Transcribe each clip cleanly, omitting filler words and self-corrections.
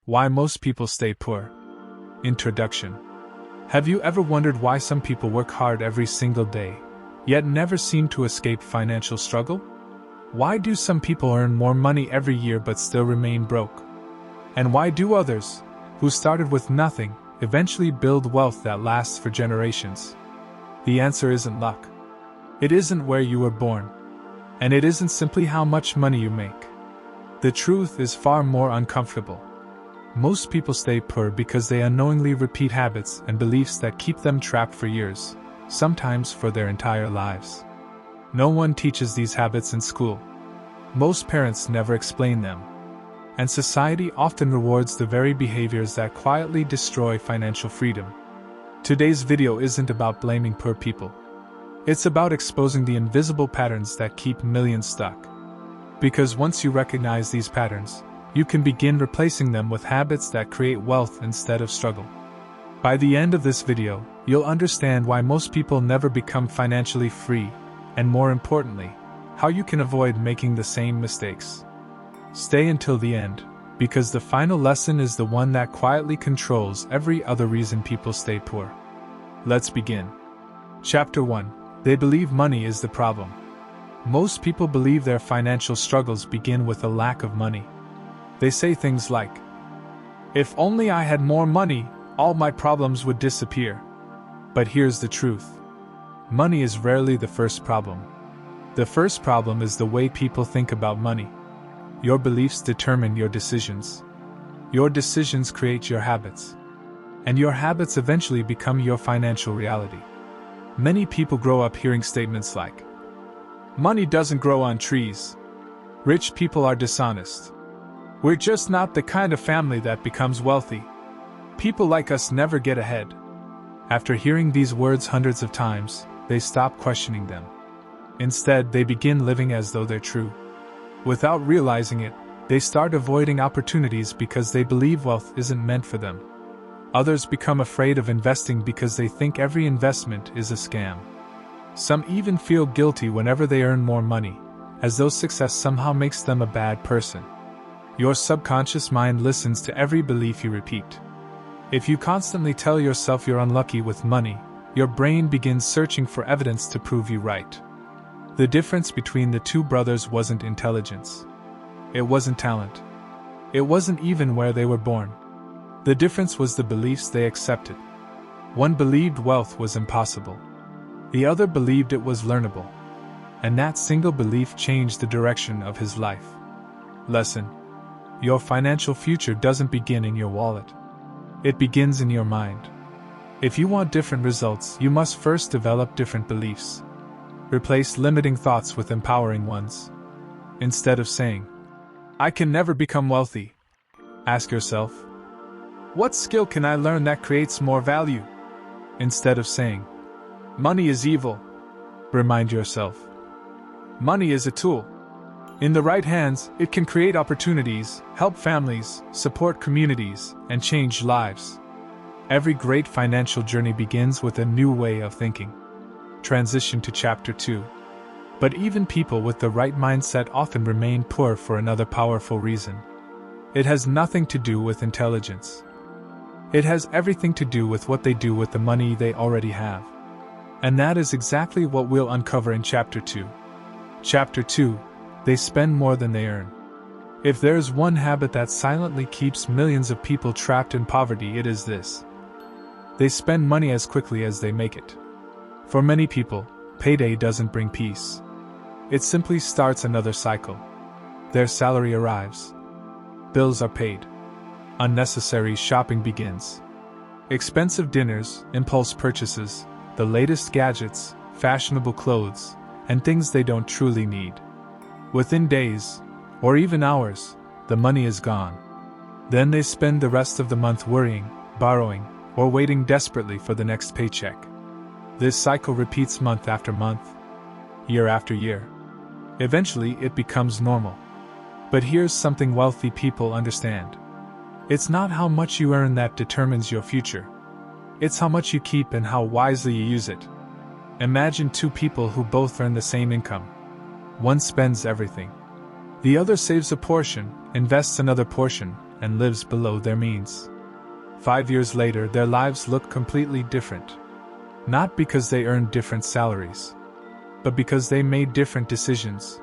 Why most people stay poor. Introduction. Have you ever wondered why some people work hard every single day, yet never seem to escape financial struggle? Why do some people earn more money every year but still remain broke? And why do others, who started with nothing, eventually build wealth that lasts for generations? The answer isn't luck. It isn't where you were born. And it isn't simply how much money you make. The truth is far more uncomfortable. Most people stay poor because they unknowingly repeat habits and beliefs that keep them trapped for years, sometimes for their entire lives. No one teaches these habits in school. Most parents never explain them. And society often rewards the very behaviors that quietly destroy financial freedom. Today's video isn't about blaming poor people. It's about exposing the invisible patterns that keep millions stuck. Because once you recognize these patterns, you can begin replacing them with habits that create wealth instead of struggle. By the end of this video, you'll understand why most people never become financially free, and more importantly, how you can avoid making the same mistakes. Stay until the end, because the final lesson is the one that quietly controls every other reason people stay poor. Let's begin. Chapter 1. They believe money is the problem. Most people believe their financial struggles begin with a lack of money. They say things like, "If only I had more money, all my problems would disappear." But here's the truth. Money is rarely the first problem. The first problem is the way people think about money. Your beliefs determine your decisions. Your decisions create your habits. And your habits eventually become your financial reality. Many people grow up hearing statements like, "Money doesn't grow on trees. Rich people are dishonest. We're just not the kind of family that becomes wealthy. People like us never get ahead." After hearing these words hundreds of times, they stop questioning them. Instead, they begin living as though they're true. Without realizing it, they start avoiding opportunities because they believe wealth isn't meant for them. Others become afraid of investing because they think every investment is a scam. Some even feel guilty whenever they earn more money, as though success somehow makes them a bad person. Your subconscious mind listens to every belief you repeat. If you constantly tell yourself you're unlucky with money, your brain begins searching for evidence to prove you right. The difference between the two brothers wasn't intelligence. It wasn't talent. It wasn't even where they were born. The difference was the beliefs they accepted. One believed wealth was impossible. The other believed it was learnable. And that single belief changed the direction of his life. Lesson. Your financial future doesn't begin in your wallet. It begins in your mind. If you want different results, you must first develop different beliefs. Replace limiting thoughts with empowering ones. Instead of saying, "I can never become wealthy," ask yourself, "What skill can I learn that creates more value?" Instead of saying, "Money is evil," remind yourself, "Money is a tool. In the right hands, it can create opportunities, help families, support communities, and change lives." Every great financial journey begins with a new way of thinking. Transition to Chapter 2. But even people with the right mindset often remain poor for another powerful reason. It has nothing to do with intelligence. It has everything to do with what they do with the money they already have. And that is exactly what we'll uncover in Chapter 2. Chapter 2. They spend more than they earn. If there's one habit that silently keeps millions of people trapped in poverty, it is this. They spend money as quickly as they make it. For many people, payday doesn't bring peace. It simply starts another cycle. Their salary arrives. Bills are paid. Unnecessary shopping begins. Expensive dinners, impulse purchases, the latest gadgets, fashionable clothes, and things they don't truly need. Within days, or even hours, the money is gone. Then they spend the rest of the month worrying, borrowing, or waiting desperately for the next paycheck. This cycle repeats month after month, year after year. Eventually, it becomes normal. But here's something wealthy people understand. It's not how much you earn that determines your future. It's how much you keep and how wisely you use it. Imagine two people who both earn the same income. One spends everything. The other saves a portion, invests another portion, and lives below their means. 5 years later, their lives look completely different. Not because they earned different salaries, but because they made different decisions.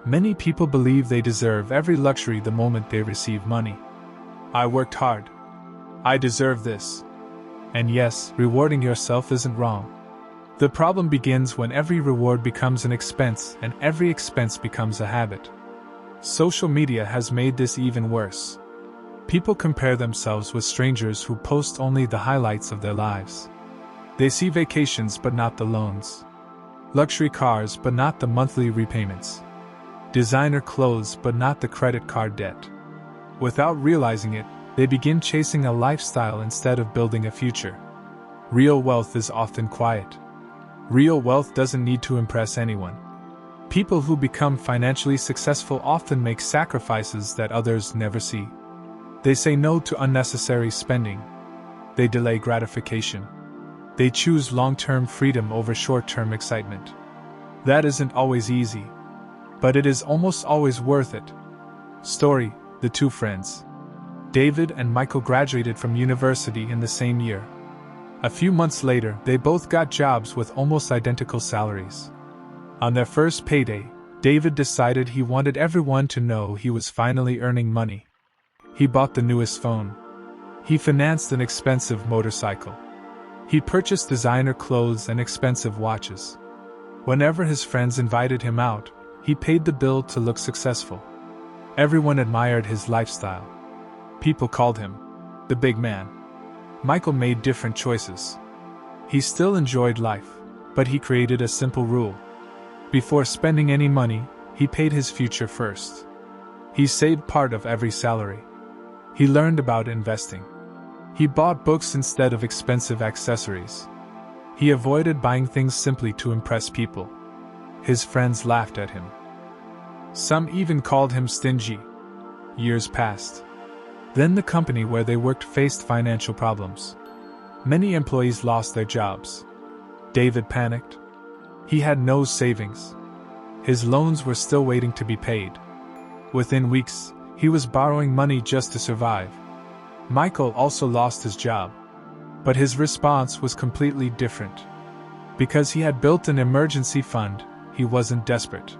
Many people believe they deserve every luxury the moment they receive money. I worked hard. I deserve this. And yes, rewarding yourself isn't wrong. The problem begins when every reward becomes an expense and every expense becomes a habit. Social media has made this even worse. People compare themselves with strangers who post only the highlights of their lives. They see vacations but not the loans. Luxury cars but not the monthly repayments. Designer clothes but not the credit card debt. Without realizing it, they begin chasing a lifestyle instead of building a future. Real wealth is often quiet. Real wealth doesn't need to impress anyone. People who become financially successful often make sacrifices that others never see. They say no to unnecessary spending. They delay gratification. They choose long-term freedom over short-term excitement. That isn't always easy, but it is almost always worth it. Story: The two friends. David and Michael graduated from university in the same year. A few months later, they both got jobs with almost identical salaries. On their first payday, David decided he wanted everyone to know he was finally earning money. He bought the newest phone. He financed an expensive motorcycle. He purchased designer clothes and expensive watches. Whenever his friends invited him out, he paid the bill to look successful. Everyone admired his lifestyle. People called him the big man. Michael made different choices. He still enjoyed life, but he created a simple rule. Before spending any money, he paid his future first. He saved part of every salary. He learned about investing. He bought books instead of expensive accessories. He avoided buying things simply to impress people. His friends laughed at him. Some even called him stingy. Years passed. Then the company where they worked faced financial problems. Many employees lost their jobs. David panicked. He had no savings. His loans were still waiting to be paid. Within weeks, he was borrowing money just to survive. Michael also lost his job. But his response was completely different. Because he had built an emergency fund, he wasn't desperate.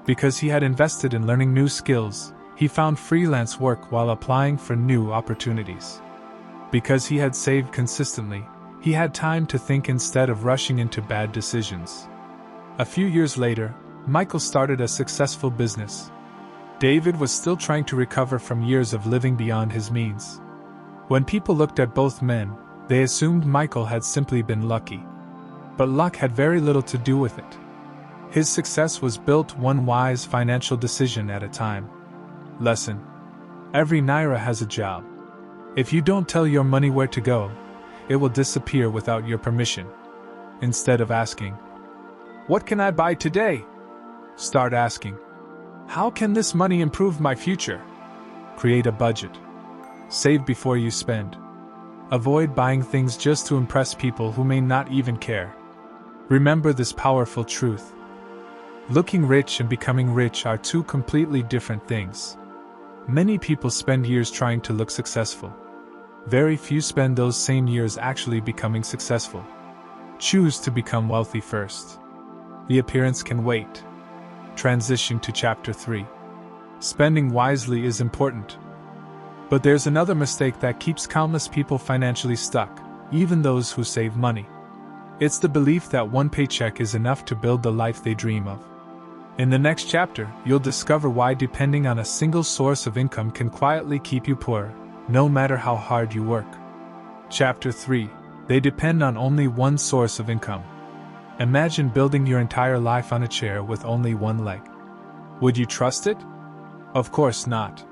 Because he had invested in learning new skills, he found freelance work while applying for new opportunities. Because he had saved consistently, he had time to think instead of rushing into bad decisions. A few years later, Michael started a successful business. David was still trying to recover from years of living beyond his means. When people looked at both men, they assumed Michael had simply been lucky. But luck had very little to do with it. His success was built one wise financial decision at a time. Lesson: every naira has a job. If you don't tell your money where to go, it will disappear without your permission. Instead of asking, "What can I buy today?" start asking, "How can this money improve my future?" Create a budget. Save before you spend. Avoid buying things just to impress people who may not even care. Remember this powerful truth. Looking rich and becoming rich are two completely different things. Many people spend years trying to look successful. Very few spend those same years actually becoming successful. Choose to become wealthy first. The appearance can wait. Transition to Chapter 3. Spending wisely is important. But there's another mistake that keeps countless people financially stuck, even those who save money. It's the belief that one paycheck is enough to build the life they dream of. In the next chapter, you'll discover why depending on a single source of income can quietly keep you poor, no matter how hard you work. Chapter 3. They depend on only one source of income. Imagine building your entire life on a chair with only one leg. Would you trust it? Of course not.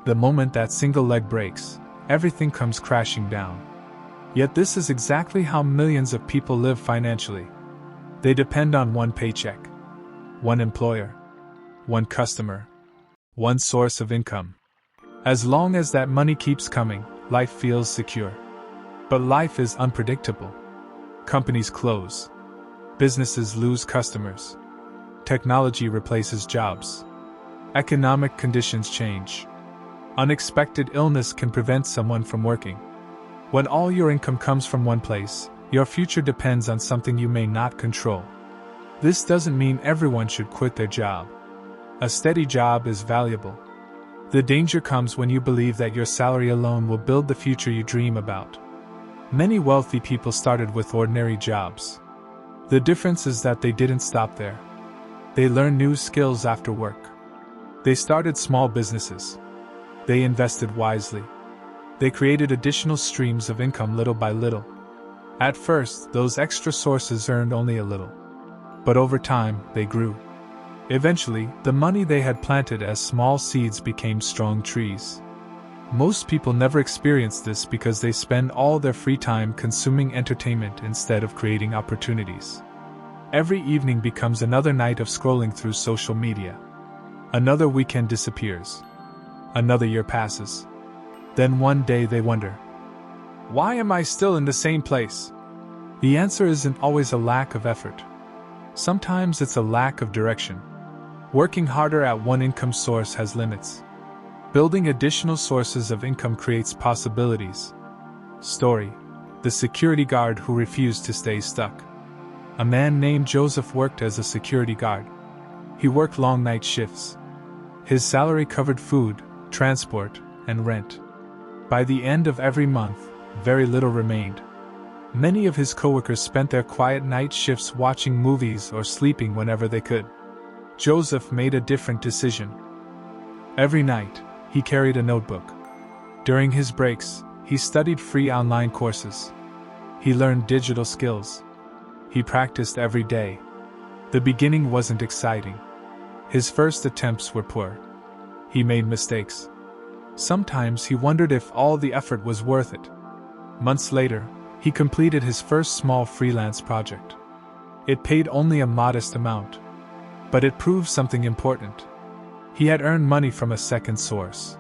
The moment that single leg breaks, everything comes crashing down. Yet this is exactly how millions of people live financially. They depend on one paycheck, one employer, one customer, one source of income. As long as that money keeps coming, life feels secure. But life is unpredictable. Companies close. Businesses lose customers. Technology replaces jobs. Economic conditions change. Unexpected illness can prevent someone from working. When all your income comes from one place, your future depends on something you may not control. This doesn't mean everyone should quit their job. A steady job is valuable. The danger comes when you believe that your salary alone will build the future you dream about. Many wealthy people started with ordinary jobs. The difference is that they didn't stop there. They learned new skills after work. They started small businesses. They invested wisely. They created additional streams of income little by little. At first, those extra sources earned only a little. But over time, they grew. Eventually, the money they had planted as small seeds became strong trees. Most people never experience this because they spend all their free time consuming entertainment instead of creating opportunities. Every evening becomes another night of scrolling through social media. Another weekend disappears. Another year passes. Then one day they wonder, why am I still in the same place? The answer isn't always a lack of effort. Sometimes it's a lack of direction. Working harder at one income source has limits. Building additional sources of income creates possibilities. Story: the security guard who refused to stay stuck. A man named Joseph worked as a security guard. He worked long night shifts. His salary covered food, transport, and rent. By the end of every month, very little remained. Many of his coworkers spent their quiet night shifts watching movies or sleeping whenever they could. Joseph made a different decision. Every night, he carried a notebook. During his breaks, he studied free online courses. He learned digital skills. He practiced every day. The beginning wasn't exciting. His first attempts were poor. He made mistakes. Sometimes he wondered if all the effort was worth it. Months later, he completed his first small freelance project. It paid only a modest amount. But it proved something important. He had earned money from a second source.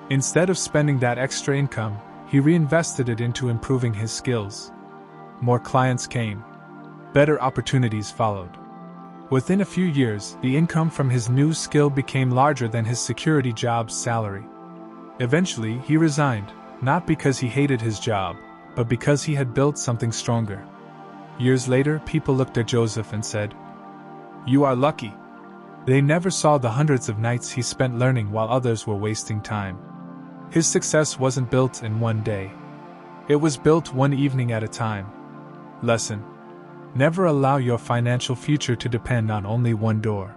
Instead of spending that extra income, he reinvested it into improving his skills. More clients came. Better opportunities followed. Within a few years, the income from his new skill became larger than his security job's salary. Eventually, he resigned, not because he hated his job, but because he had built something stronger. Years later, people looked at Joseph and said, "You are lucky." They never saw the hundreds of nights he spent learning while others were wasting time. His success wasn't built in one day. It was built one evening at a time. Lesson: never allow your financial future to depend on only one door.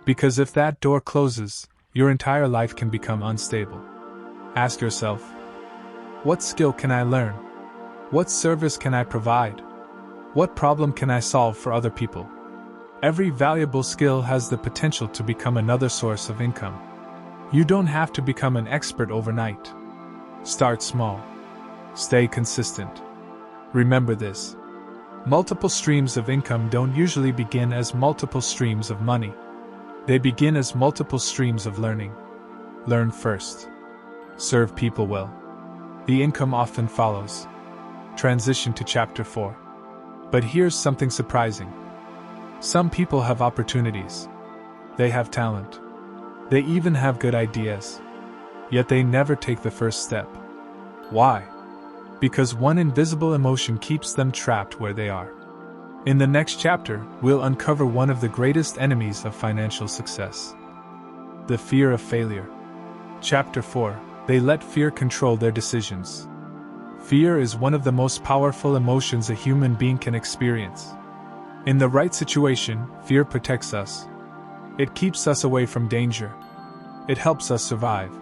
Because if that door closes, your entire life can become unstable. Ask yourself, what skill can I learn? What service can I provide? What problem can I solve for other people? Every valuable skill has the potential to become another source of income. You don't have to become an expert overnight. Start small. Stay consistent. Remember this: multiple streams of income don't usually begin as multiple streams of money. They begin as multiple streams of learning. Learn first. Serve people well. The income often follows. Transition to Chapter 4. But here's something surprising. Some people have opportunities. They have talent. They even have good ideas. Yet they never take the first step. Why? Because one invisible emotion keeps them trapped where they are. In the next chapter, we'll uncover one of the greatest enemies of financial success: the fear of failure. Chapter 4. They let fear control their decisions. Fear is one of the most powerful emotions a human being can experience. In the right situation, fear protects us. It keeps us away from danger. It helps us survive.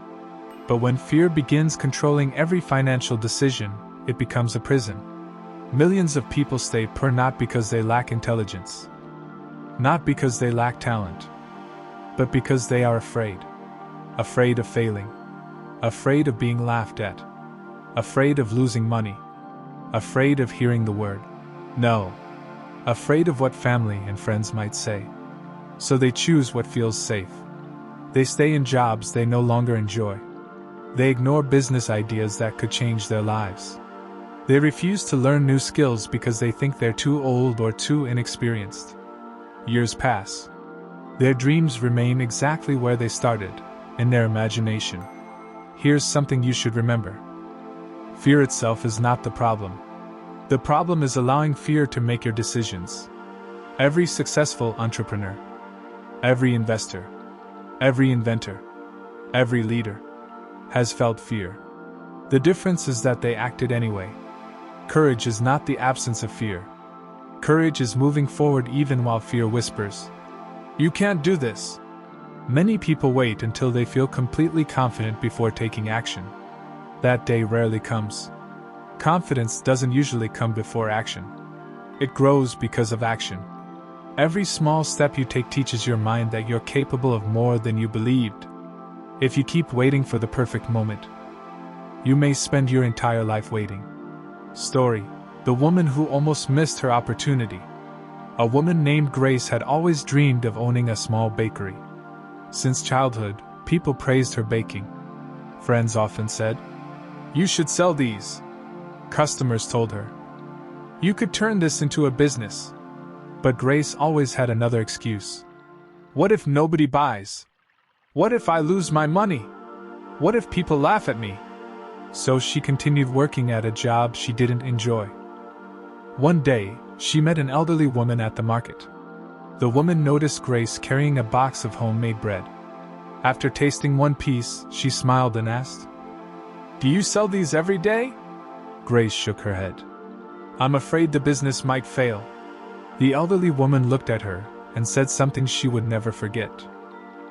But when fear begins controlling every financial decision, it becomes a prison. Millions of people stay poor not because they lack intelligence, not because they lack talent, but because they are afraid. Afraid of failing. Afraid of being laughed at. Afraid of losing money. Afraid of hearing the word no. Afraid of what family and friends might say. So they choose what feels safe. They stay in jobs they no longer enjoy. They ignore business ideas that could change their lives. They refuse to learn new skills because they think they're too old or too inexperienced. Years pass. Their dreams remain exactly where they started, in their imagination. here's something you should remember. Fear itself is not the problem. The problem is allowing fear to make your decisions. Every successful entrepreneur, every investor, every inventor, every leader has felt fear. The difference is that they acted anyway. Courage is not the absence of fear. Courage is moving forward even while fear whispers, "You can't do this." Many people wait until they feel completely confident before taking action. That day rarely comes. Confidence doesn't usually come before action. It grows because of action. Every small step you take teaches your mind that you're capable of more than you believed. If you keep waiting for the perfect moment, you may spend your entire life waiting. Story: the woman who almost missed her opportunity. A woman named Grace had always dreamed of owning a small bakery. Since childhood, people praised her baking. Friends often said, "You should sell these." Customers told her, "You could turn this into a business." But Grace always had another excuse. "What if nobody buys? What if I lose my money? What if people laugh at me?" So she continued working at a job she didn't enjoy. One day, she met an elderly woman at the market. The woman noticed Grace carrying a box of homemade bread. After tasting one piece, she smiled and asked, "Do you sell these every day?" Grace shook her head. "I'm afraid the business might fail." The elderly woman looked at her and said something she would never forget.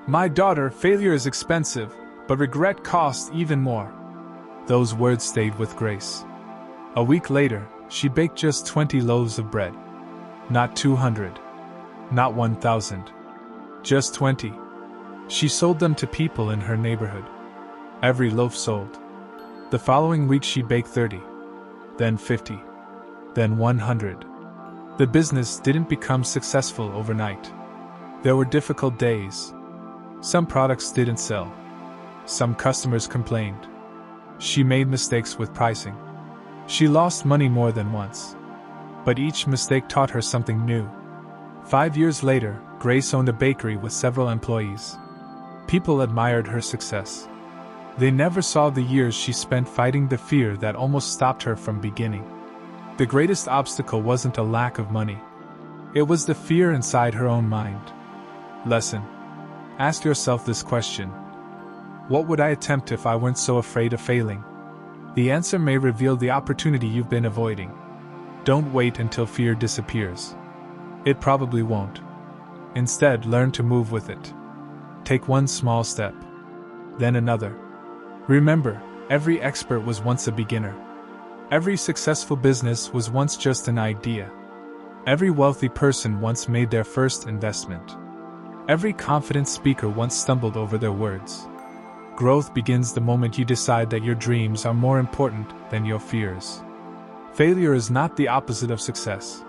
"My daughter, failure is expensive, but regret costs even more." Those words stayed with Grace. A week later, she baked just 20 loaves of bread. Not 200. Not 1,000. Just 20. She sold them to people in her neighborhood. Every loaf sold. The following week she baked 30. Then 50. Then 100. The business didn't become successful overnight. There were difficult days. Some products didn't sell. Some customers complained. She made mistakes with pricing. She lost money more than once. But each mistake taught her something new. 5 years later, Grace owned a bakery with several employees. People admired her success. They never saw the years she spent fighting the fear that almost stopped her from beginning. The greatest obstacle wasn't a lack of money. It was the fear inside her own mind. Lesson: ask yourself this question. What would I attempt if I weren't so afraid of failing? The answer may reveal the opportunity you've been avoiding. Don't wait until fear disappears. It probably won't. Instead, learn to move with it. Take one small step, then another. Remember, every expert was once a beginner. Every successful business was once just an idea. Every wealthy person once made their first investment. Every confident speaker once stumbled over their words. Growth begins the moment you decide that your dreams are more important than your fears. Failure is not the opposite of success.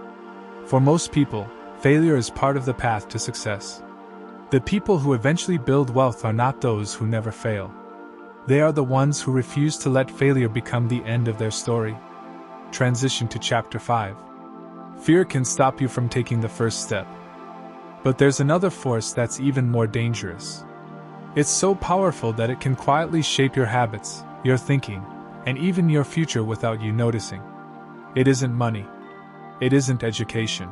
For most people, failure is part of the path to success. The people who eventually build wealth are not those who never fail. They are the ones who refuse to let failure become the end of their story. Transition to Chapter 5. Fear can stop you from taking the first step. But there's another force that's even more dangerous. It's so powerful that it can quietly shape your habits, your thinking, and even your future without you noticing. It isn't money. It isn't education.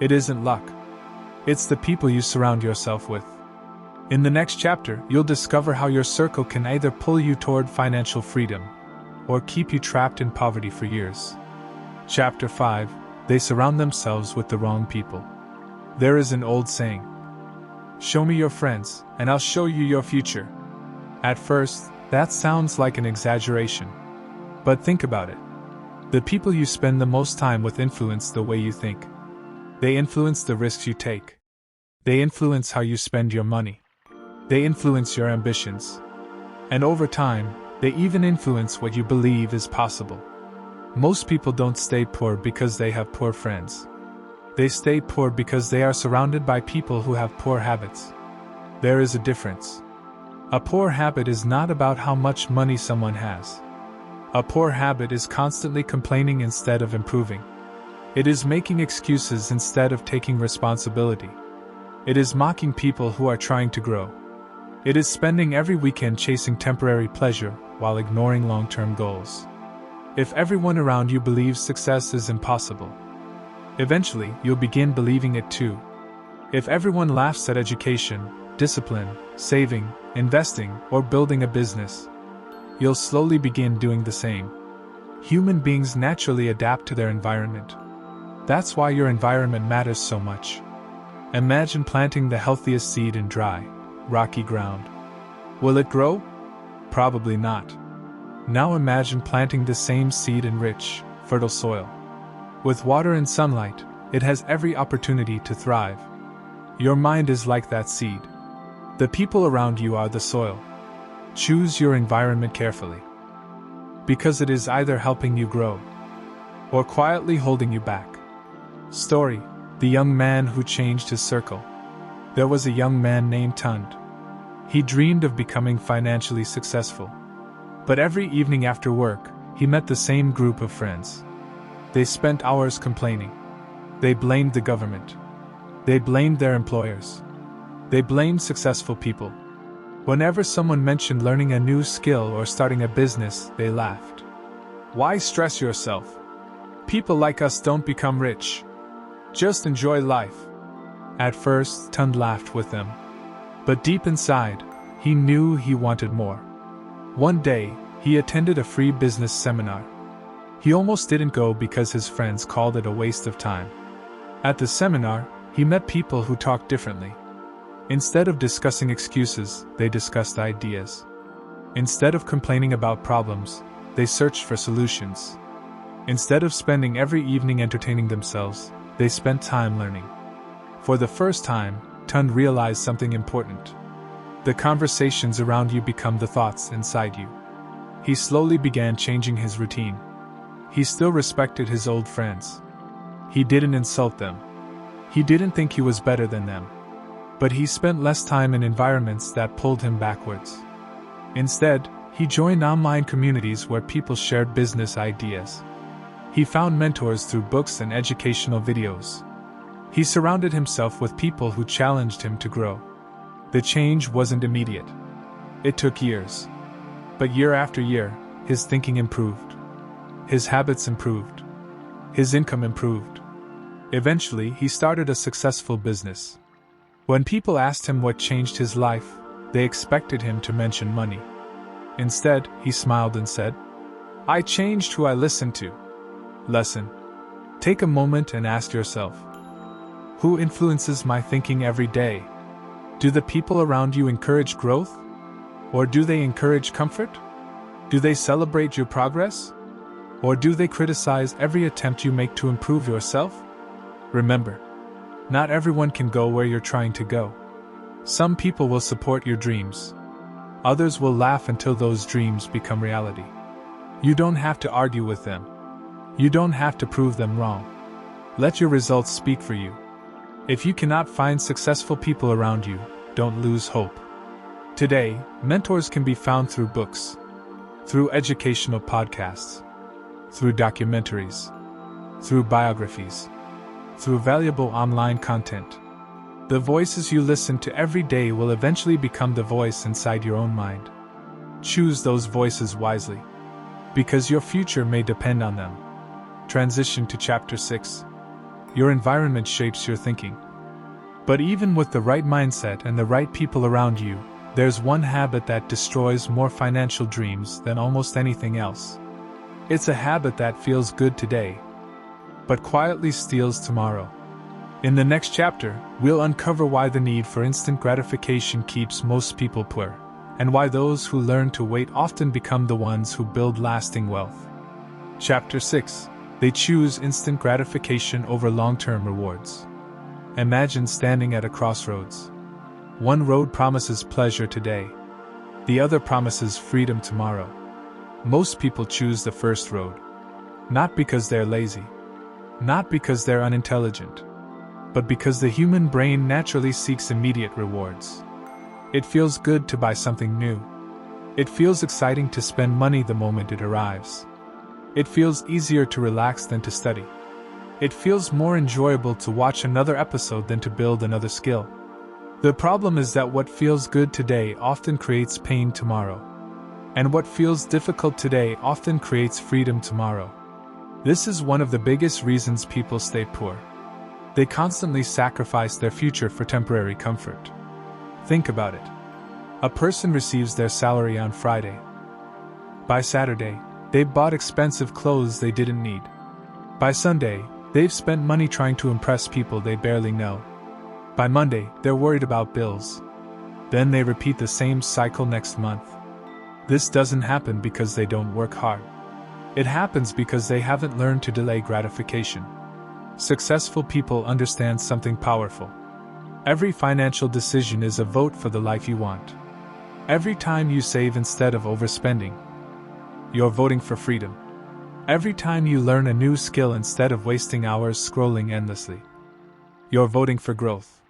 It isn't luck. It's the people you surround yourself with. In the next chapter, you'll discover how your circle can either pull you toward financial freedom or keep you trapped in poverty for years. Chapter 5. They surround themselves with the wrong people. There is an old saying, "Show me your friends, and I'll show you your future." At first, that sounds like an exaggeration. But think about it. The people you spend the most time with influence the way you think. They influence the risks you take. They influence how you spend your money. They influence your ambitions. And over time, they even influence what you believe is possible. Most people don't stay poor because they have poor friends. They stay poor because they are surrounded by people who have poor habits. There is a difference. A poor habit is not about how much money someone has. A poor habit is constantly complaining instead of improving. It is making excuses instead of taking responsibility. It is mocking people who are trying to grow. It is spending every weekend chasing temporary pleasure while ignoring long-term goals. If everyone around you believes success is impossible, eventually you'll begin believing it too. If everyone laughs at education, discipline, saving, investing, or building a business, you'll slowly begin doing the same. Human beings naturally adapt to their environment. That's why your environment matters so much. Imagine planting the healthiest seed in dry, rocky ground. Will it grow? Probably not. Now imagine planting the same seed in rich, fertile soil. With water and sunlight, it has every opportunity to thrive. Your mind is like that seed. The people around you are the soil. Choose your environment carefully, because it is either helping you grow or quietly holding you back. Story: The young man who changed his circle. There was a young man named Tund. He dreamed of becoming financially successful. But every evening after work, he met the same group of friends. They spent hours complaining. They blamed the government. They blamed their employers. They blamed successful people. Whenever someone mentioned learning a new skill or starting a business, they laughed. Why stress yourself? People like us don't become rich. Just enjoy life. At first, Tund laughed with them. But deep inside, he knew he wanted more. One day, he attended a free business seminar. He almost didn't go because his friends called it a waste of time. At the seminar, he met people who talked differently. Instead of discussing excuses, they discussed ideas. Instead of complaining about problems, they searched for solutions. Instead of spending every evening entertaining themselves, they spent time learning. For the first time, Tund realized something important. The conversations around you become the thoughts inside you. He slowly began changing his routine. He still respected his old friends. He didn't insult them. He didn't think he was better than them. But he spent less time in environments that pulled him backwards. Instead, he joined online communities where people shared business ideas. He found mentors through books and educational videos. He surrounded himself with people who challenged him to grow. The change wasn't immediate. It took years. But year after year, his thinking improved. His habits improved. His income improved. Eventually, he started a successful business. When people asked him what changed his life, they expected him to mention money. Instead, he smiled and said, "I changed who I listened to." Lesson: take a moment and ask yourself, who influences my thinking every day? Do the people around you encourage growth? Or do they encourage comfort? Do they celebrate your progress? Or do they criticize every attempt you make to improve yourself? Remember, not everyone can go where you're trying to go. Some people will support your dreams. Others will laugh until those dreams become reality. You don't have to argue with them. You don't have to prove them wrong. Let your results speak for you. If you cannot find successful people around you, don't lose hope. Today, mentors can be found through books, through educational podcasts, through documentaries, through biographies, through valuable online content. The voices you listen to every day will eventually become the voice inside your own mind. Choose those voices wisely, because your future may depend on them. Transition to Chapter 6. Your environment shapes your thinking. But even with the right mindset and the right people around you, there's one habit that destroys more financial dreams than almost anything else. It's a habit that feels good today, but quietly steals tomorrow. In the next chapter, we'll uncover why the need for instant gratification keeps most people poor, and why those who learn to wait often become the ones who build lasting wealth. Chapter 6. They choose instant gratification over long-term rewards. Imagine standing at a crossroads. One road promises pleasure today. The other promises freedom tomorrow. Most people choose the first road. Not because they're lazy. Not because they're unintelligent. But because the human brain naturally seeks immediate rewards. It feels good to buy something new. It feels exciting to spend money the moment it arrives. It feels easier to relax than to study. It feels more enjoyable to watch another episode than to build another skill. The problem is that what feels good today often creates pain tomorrow. And what feels difficult today often creates freedom tomorrow. This is one of the biggest reasons people stay poor. They constantly sacrifice their future for temporary comfort. Think about it. A person receives their salary on Friday. By Saturday, they've bought expensive clothes they didn't need. By Sunday, they've spent money trying to impress people they barely know. By Monday, they're worried about bills. Then they repeat the same cycle next month. This doesn't happen because they don't work hard. It happens because they haven't learned to delay gratification. Successful people understand something powerful. Every financial decision is a vote for the life you want. Every time you save instead of overspending, you're voting for freedom. Every time you learn a new skill instead of wasting hours scrolling endlessly, you're voting for growth.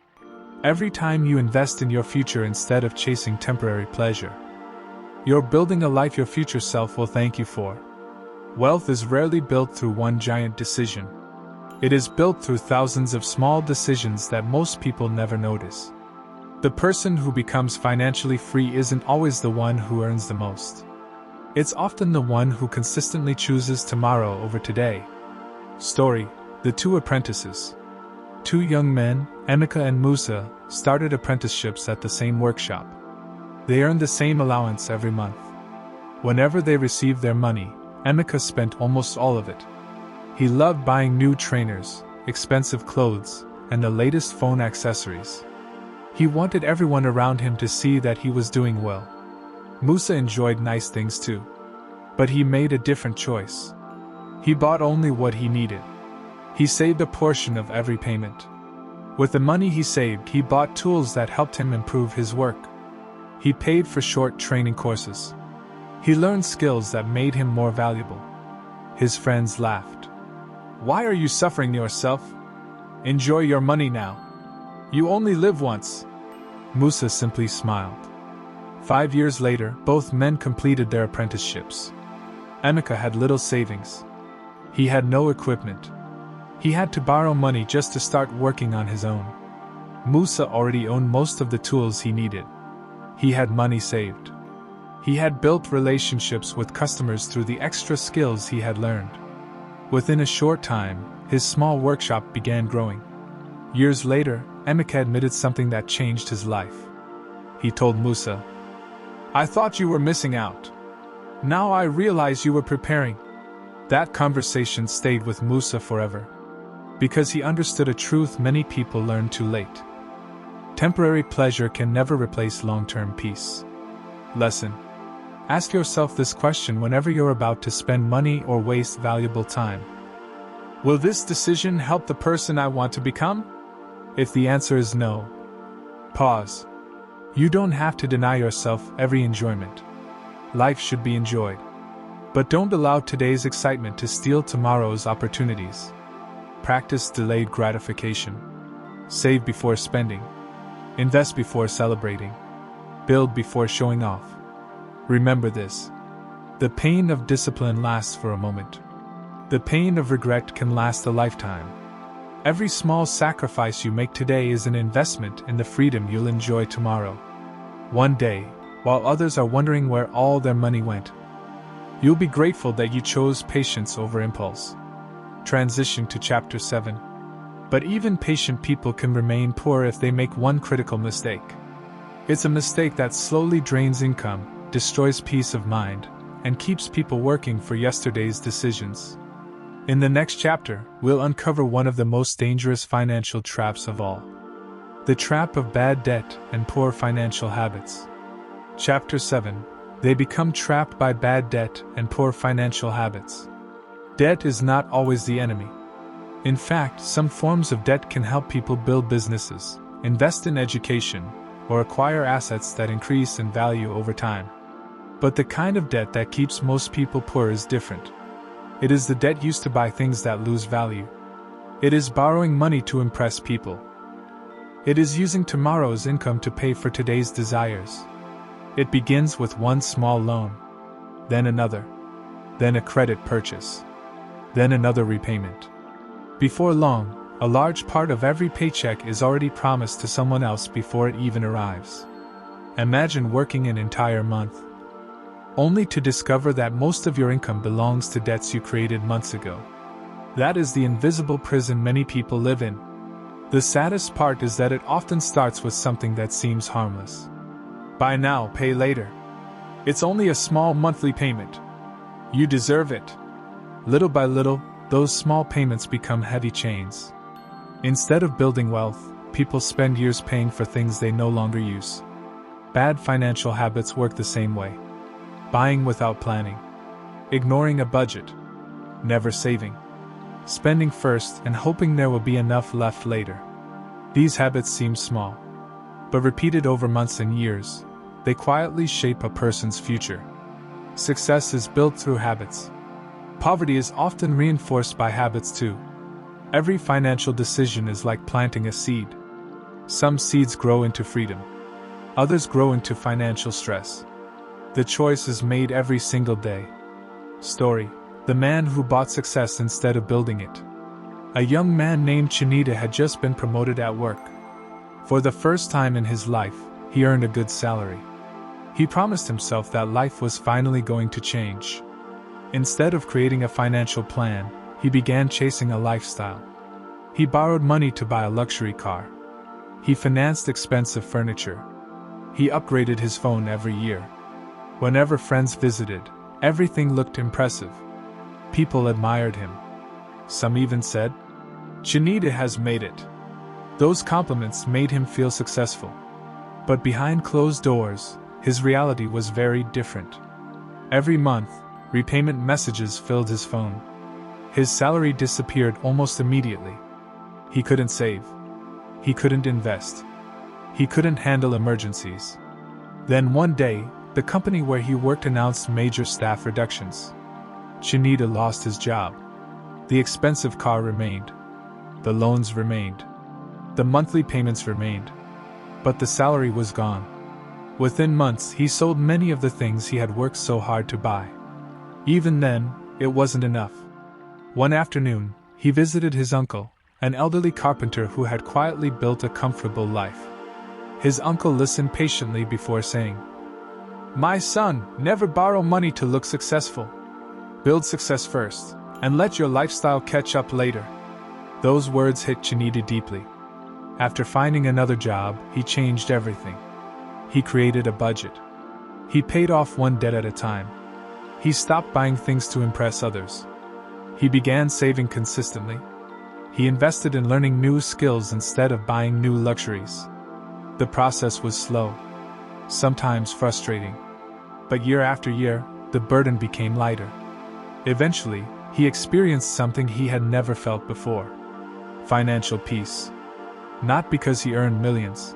Every time you invest in your future instead of chasing temporary pleasure, you're building a life your future self will thank you for. Wealth is rarely built through one giant decision. It is built through thousands of small decisions that most people never notice. The person who becomes financially free isn't always the one who earns the most. It's often the one who consistently chooses tomorrow over today. Story: The Two Apprentices. Two young men, Emeka and Musa, started apprenticeships at the same workshop. They earned the same allowance every month. Whenever they received their money, Emeka spent almost all of it. He loved buying new trainers, expensive clothes, and the latest phone accessories. He wanted everyone around him to see that he was doing well. Musa enjoyed nice things too. But he made a different choice. He bought only what he needed. He saved a portion of every payment. With the money he saved, he bought tools that helped him improve his work. He paid for short training courses. He learned skills that made him more valuable. His friends laughed. "Why are you suffering yourself? Enjoy your money now. You only live once." Musa simply smiled. 5 years later, both men completed their apprenticeships. Emeka had little savings. He had no equipment. He had to borrow money just to start working on his own. Musa already owned most of the tools he needed. He had money saved. He had built relationships with customers through the extra skills he had learned. Within a short time, his small workshop began growing. Years later, Emeka admitted something that changed his life. He told Musa, "I thought you were missing out. Now I realize you were preparing." That conversation stayed with Musa forever. Because he understood a truth many people learn too late. Temporary pleasure can never replace long-term peace. Lesson: ask yourself this question whenever you're about to spend money or waste valuable time. Will this decision help the person I want to become? If the answer is no, pause. You don't have to deny yourself every enjoyment. Life should be enjoyed. But don't allow today's excitement to steal tomorrow's opportunities. Practice delayed gratification. Save before spending. Invest before celebrating. Build before showing off. Remember this: the pain of discipline lasts for a moment. The pain of regret can last a lifetime. Every small sacrifice you make today is an investment in the freedom you'll enjoy tomorrow. One day, while others are wondering where all their money went, you'll be grateful that you chose patience over impulse. Transition to Chapter 7. But even patient people can remain poor if they make one critical mistake. It's a mistake that slowly drains income, destroys peace of mind, and keeps people working for yesterday's decisions. In the next chapter, we'll uncover one of the most dangerous financial traps of all: the trap of bad debt and poor financial habits. Chapter 7. They become trapped by bad debt and poor financial habits. Debt is not always the enemy. In fact, some forms of debt can help people build businesses, invest in education, or acquire assets that increase in value over time. But the kind of debt that keeps most people poor is different. It is the debt used to buy things that lose value. It is borrowing money to impress people. It is using tomorrow's income to pay for today's desires. It begins with one small loan, then another, then a credit purchase, then another repayment. Before long, A large part of every paycheck is already promised to someone else before it even arrives. Imagine working an entire month, only to discover that most of your income belongs to debts you created months ago. That is the invisible prison many people live in. The saddest part is that it often starts with something that seems harmless. Buy now, pay later. It's only a small monthly payment. You deserve it. Little by little, those small payments become heavy chains. Instead of building wealth, people spend years paying for things they no longer use. Bad financial habits work the same way. Buying without planning. Ignoring a budget. Never saving. Spending first and hoping there will be enough left later. These habits seem small, but repeated over months and years, they quietly shape a person's future. Success is built through habits. Poverty is often reinforced by habits too. Every financial decision is like planting a seed. Some seeds grow into freedom. Others grow into financial stress. The choice is made every single day. Story: the man who bought success instead of building it. A young man named Chinita had just been promoted at work. For the first time in his life, he earned a good salary. He promised himself that life was finally going to change. Instead of creating a financial plan, he began chasing a lifestyle. He borrowed money to buy a luxury car. He financed expensive furniture. He upgraded his phone every year. Whenever friends visited, everything looked impressive. People admired him. Some even said, "Chinita has made it." Those compliments made him feel successful. But behind closed doors, his reality was very different. Every month, repayment messages filled his phone. His salary disappeared almost immediately. He couldn't save. He couldn't invest. He couldn't handle emergencies. Then one day, the company where he worked announced major staff reductions. Chinita lost his job. The expensive car remained. The loans remained. The monthly payments remained. But the salary was gone. Within months, he sold many of the things he had worked so hard to buy. Even then, it wasn't enough. One afternoon, he visited his uncle, an elderly carpenter who had quietly built a comfortable life. His uncle listened patiently before saying, "My son, never borrow money to look successful. Build success first, and let your lifestyle catch up later." Those words hit Chinita deeply. After finding another job, he changed everything. He created a budget. He paid off one debt at a time. He stopped buying things to impress others. He began saving consistently. He invested in learning new skills instead of buying new luxuries. The process was slow, sometimes frustrating. But year after year, the burden became lighter. Eventually, he experienced something he had never felt before: financial peace. Not because he earned millions,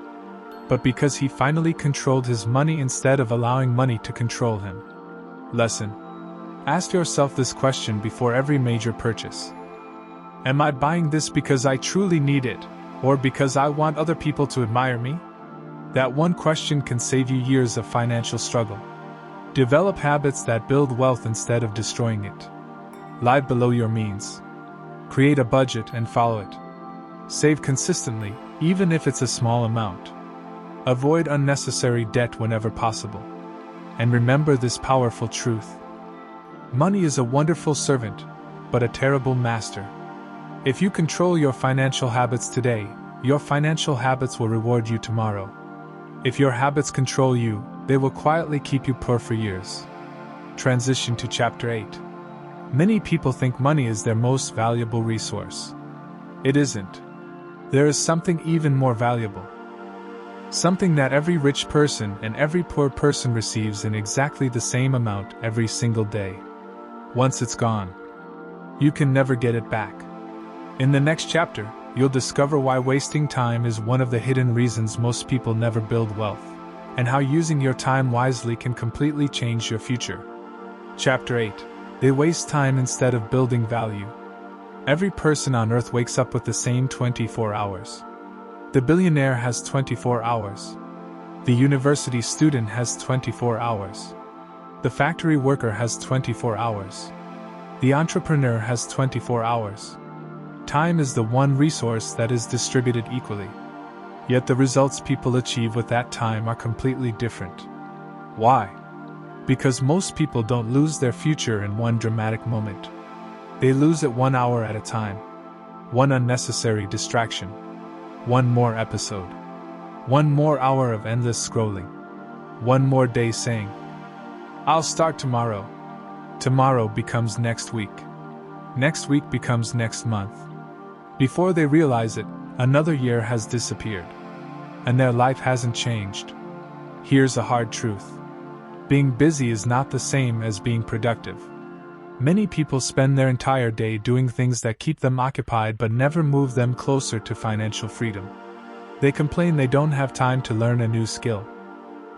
but because he finally controlled his money instead of allowing money to control him. Lesson: ask yourself this question before every major purchase. Am I buying this because I truly need it, or because I want other people to admire me? That one question can save you years of financial struggle. Develop habits that build wealth instead of destroying it. Live below your means. Create a budget and follow it. Save consistently, even if it's a small amount. Avoid unnecessary debt whenever possible. And remember this powerful truth: money is a wonderful servant, but a terrible master. If you control your financial habits today, your financial habits will reward you tomorrow. If your habits control you, they will quietly keep you poor for years. Transition to Chapter 8. Many people think money is their most valuable resource. It isn't. There is something even more valuable. Something that every rich person and every poor person receives in exactly the same amount every single day. Once it's gone, you can never get it back. In the next chapter, you'll discover why wasting time is one of the hidden reasons most people never build wealth, and how using your time wisely can completely change your future. Chapter 8. They waste time instead of building value. Every person on earth wakes up with the same 24 hours. The billionaire has 24 hours. The university student has 24 hours. The factory worker has 24 hours. The entrepreneur has 24 hours. Time is the one resource that is distributed equally. Yet the results people achieve with that time are completely different. Why? Because most people don't lose their future in one dramatic moment. They lose it 1 hour at a time. One unnecessary distraction. One more episode. One more hour of endless scrolling. One more day saying, "I'll start tomorrow." Tomorrow becomes next week. Next week becomes next month. Before they realize it, another year has disappeared. And their life hasn't changed. Here's a hard truth. Being busy is not the same as being productive. Many people spend their entire day doing things that keep them occupied but never move them closer to financial freedom. They complain they don't have time to learn a new skill.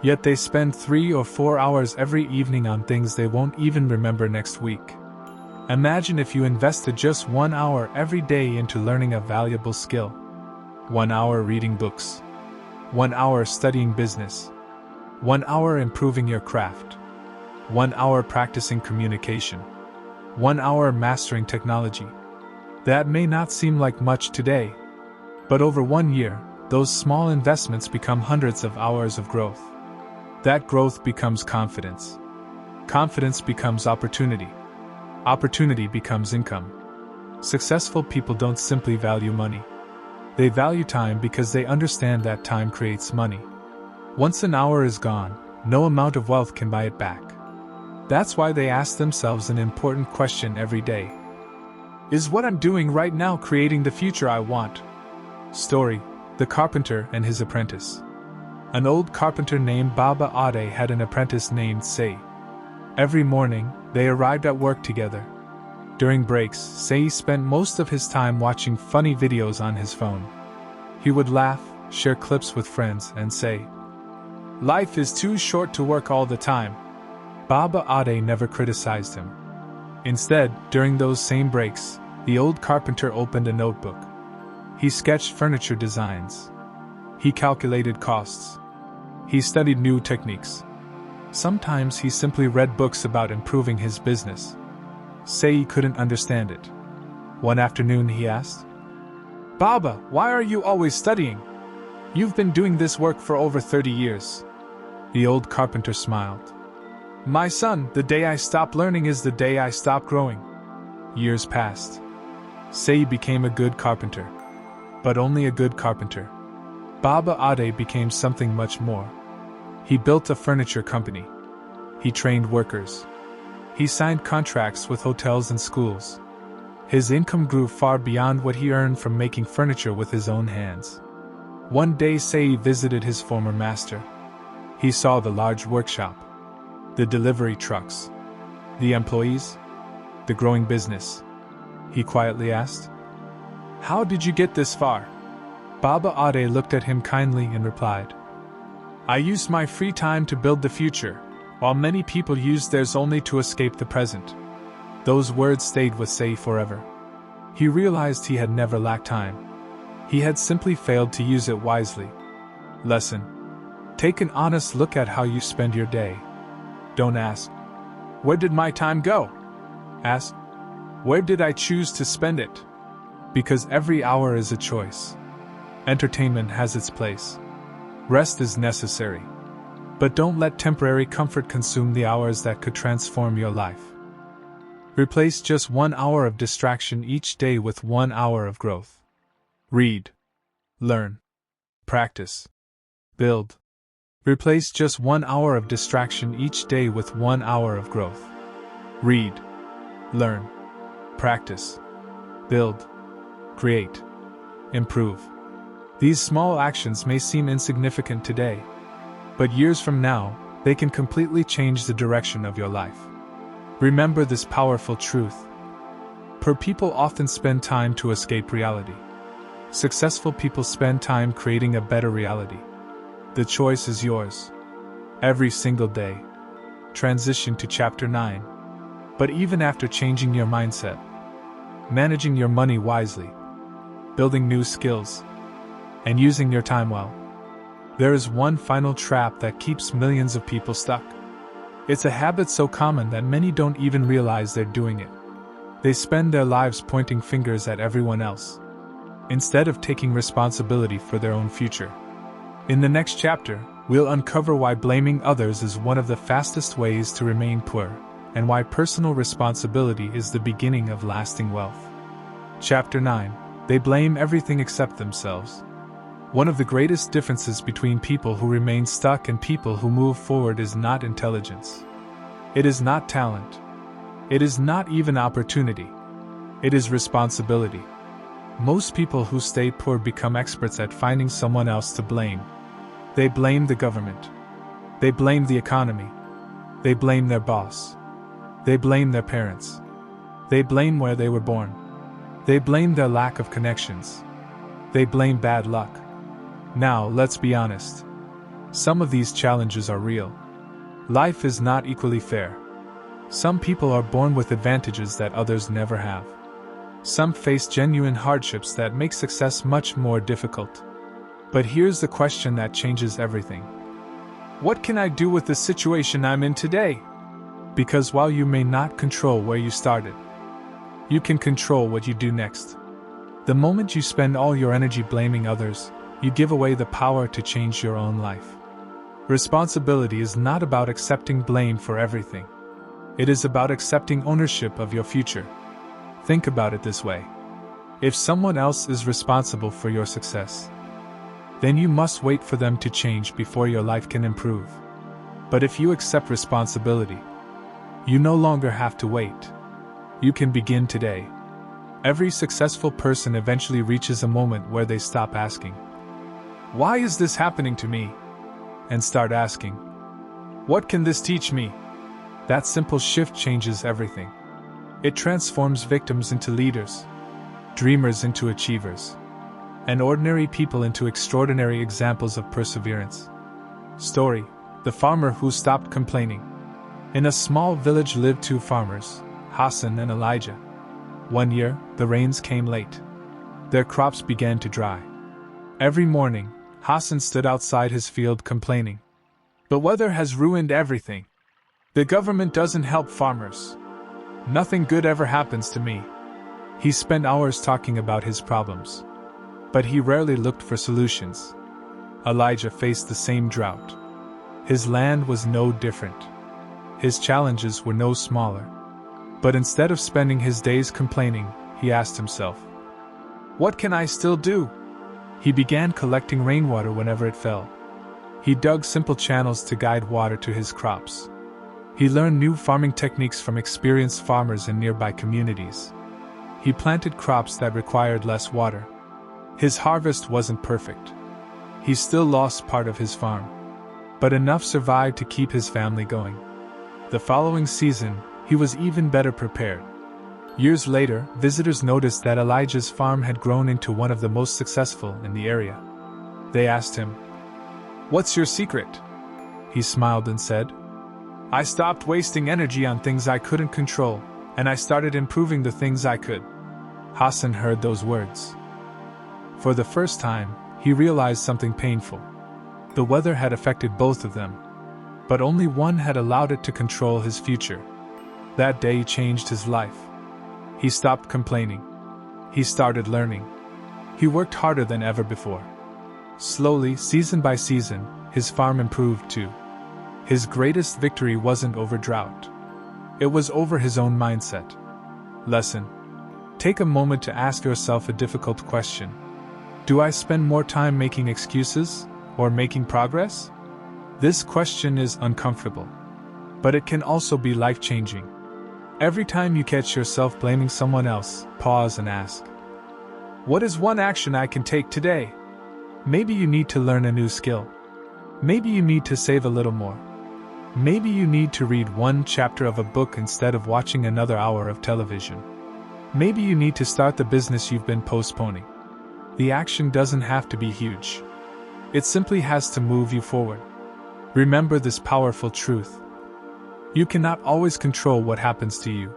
Yet they spend 3 or 4 hours every evening on things they won't even remember next week. Imagine if you invested just 1 hour every day into learning a valuable skill. 1 hour reading books. 1 hour studying business. 1 hour improving your craft. 1 hour practicing communication. 1 hour mastering technology. That may not seem like much today, but over 1 year, those small investments become hundreds of hours of growth. That growth becomes confidence. Confidence becomes opportunity. Opportunity becomes income. Successful people don't simply value money. They value time because they understand that time creates money. Once an hour is gone, no amount of wealth can buy it back. That's why they ask themselves an important question every day. Is what I'm doing right now creating the future I want? Story: The Carpenter and His Apprentice. An old carpenter named Baba Ade had an apprentice named Sei. Every morning, they arrived at work together. During breaks, Sei spent most of his time watching funny videos on his phone. He would laugh, share clips with friends, and say, "Life is too short to work all the time." Baba Ade never criticized him. Instead, during those same breaks, the old carpenter opened a notebook. He sketched furniture designs. He calculated costs. He studied new techniques. Sometimes he simply read books about improving his business. Sei couldn't understand it. One afternoon he asked, "Baba, why are you always studying? You've been doing this work for over 30 years. The old carpenter smiled. "My son, the day I stop learning is the day I stop growing." Years passed. Sei became a good carpenter. But only a good carpenter. Baba Ade became something much more. He built a furniture company. He trained workers. He signed contracts with hotels and schools. His income grew far beyond what he earned from making furniture with his own hands. One day Sei visited his former master. He saw the large workshop, the delivery trucks, the employees, the growing business. He quietly asked, "How did you get this far?" Baba Ade looked at him kindly and replied, "I used my free time to build the future, while many people use theirs only to escape the present." Those words stayed with Sei forever. He realized he had never lacked time. He had simply failed to use it wisely. Lesson: take an honest look at how you spend your day. Don't ask, "Where did my time go?" Ask, "Where did I choose to spend it?" Because every hour is a choice. Entertainment has its place. Rest is necessary. But don't let temporary comfort consume the hours that could transform your life. Replace just 1 hour of distraction each day with 1 hour of growth. Read. Learn. Practice. Build. Replace just 1 hour of distraction each day with 1 hour of growth. Read. Learn. Practice. Build. Create. Improve. These small actions may seem insignificant today, but years from now, they can completely change the direction of your life. Remember this powerful truth. Poor people often spend time to escape reality. Successful people spend time creating a better reality. The choice is yours. Every single day. Transition to Chapter 9. But even after changing your mindset, managing your money wisely, building new skills, and using your time well, there is one final trap that keeps millions of people stuck. It's a habit so common that many don't even realize they're doing it. They spend their lives pointing fingers at everyone else, instead of taking responsibility for their own future. In the next chapter, we'll uncover why blaming others is one of the fastest ways to remain poor, and why personal responsibility is the beginning of lasting wealth. Chapter 9. They blame everything except themselves. One of the greatest differences between people who remain stuck and people who move forward is not intelligence. It is not talent. It is not even opportunity. It is responsibility. Most people who stay poor become experts at finding someone else to blame. They blame the government. They blame the economy. They blame their boss. They blame their parents. They blame where they were born. They blame their lack of connections. They blame bad luck. Now, let's be honest. Some of these challenges are real. Life is not equally fair. Some people are born with advantages that others never have. Some face genuine hardships that make success much more difficult. But here's the question that changes everything. What can I do with the situation I'm in today? Because while you may not control where you started, you can control what you do next. The moment you spend all your energy blaming others, you give away the power to change your own life. Responsibility is not about accepting blame for everything. It is about accepting ownership of your future. Think about it this way. If someone else is responsible for your success, then you must wait for them to change before your life can improve. But if you accept responsibility, you no longer have to wait. You can begin today. Every successful person eventually reaches a moment where they stop asking, "Why is this happening to me?" and start asking, "What can this teach me?" That simple shift changes everything. It transforms victims into leaders, dreamers into achievers, and ordinary people into extraordinary examples of perseverance. Story: The farmer who stopped complaining. In a small village lived two farmers, Hassan and Elijah. One year, the rains came late. Their crops began to dry. Every morning, Hassan stood outside his field complaining. "The weather has ruined everything. The government doesn't help farmers. Nothing good ever happens to me." He spent hours talking about his problems, but he rarely looked for solutions. Elijah faced the same drought. His land was no different. His challenges were no smaller. But instead of spending his days complaining, he asked himself, "What can I still do?" He began collecting rainwater whenever it fell. He dug simple channels to guide water to his crops. He learned new farming techniques from experienced farmers in nearby communities. He planted crops that required less water. His harvest wasn't perfect. He still lost part of his farm, but enough survived to keep his family going. The following season, he was even better prepared. Years later, visitors noticed that Elijah's farm had grown into one of the most successful in the area. They asked him, "What's your secret?" He smiled and said, "I stopped wasting energy on things I couldn't control, and I started improving the things I could." Hassan heard those words. For the first time, he realized something painful. The weather had affected both of them, but only one had allowed it to control his future. That day changed his life. He stopped complaining. He started learning. He worked harder than ever before. Slowly, season by season, his farm improved too. His greatest victory wasn't over drought. It was over his own mindset. Lesson: take a moment to ask yourself a difficult question. Do I spend more time making excuses or making progress? This question is uncomfortable, but it can also be life-changing. Every time you catch yourself blaming someone else, pause and ask, "What is one action I can take today?" Maybe you need to learn a new skill. Maybe you need to save a little more. Maybe you need to read one chapter of a book instead of watching another hour of television. Maybe you need to start the business you've been postponing. The action doesn't have to be huge. It simply has to move you forward. Remember this powerful truth. You cannot always control what happens to you,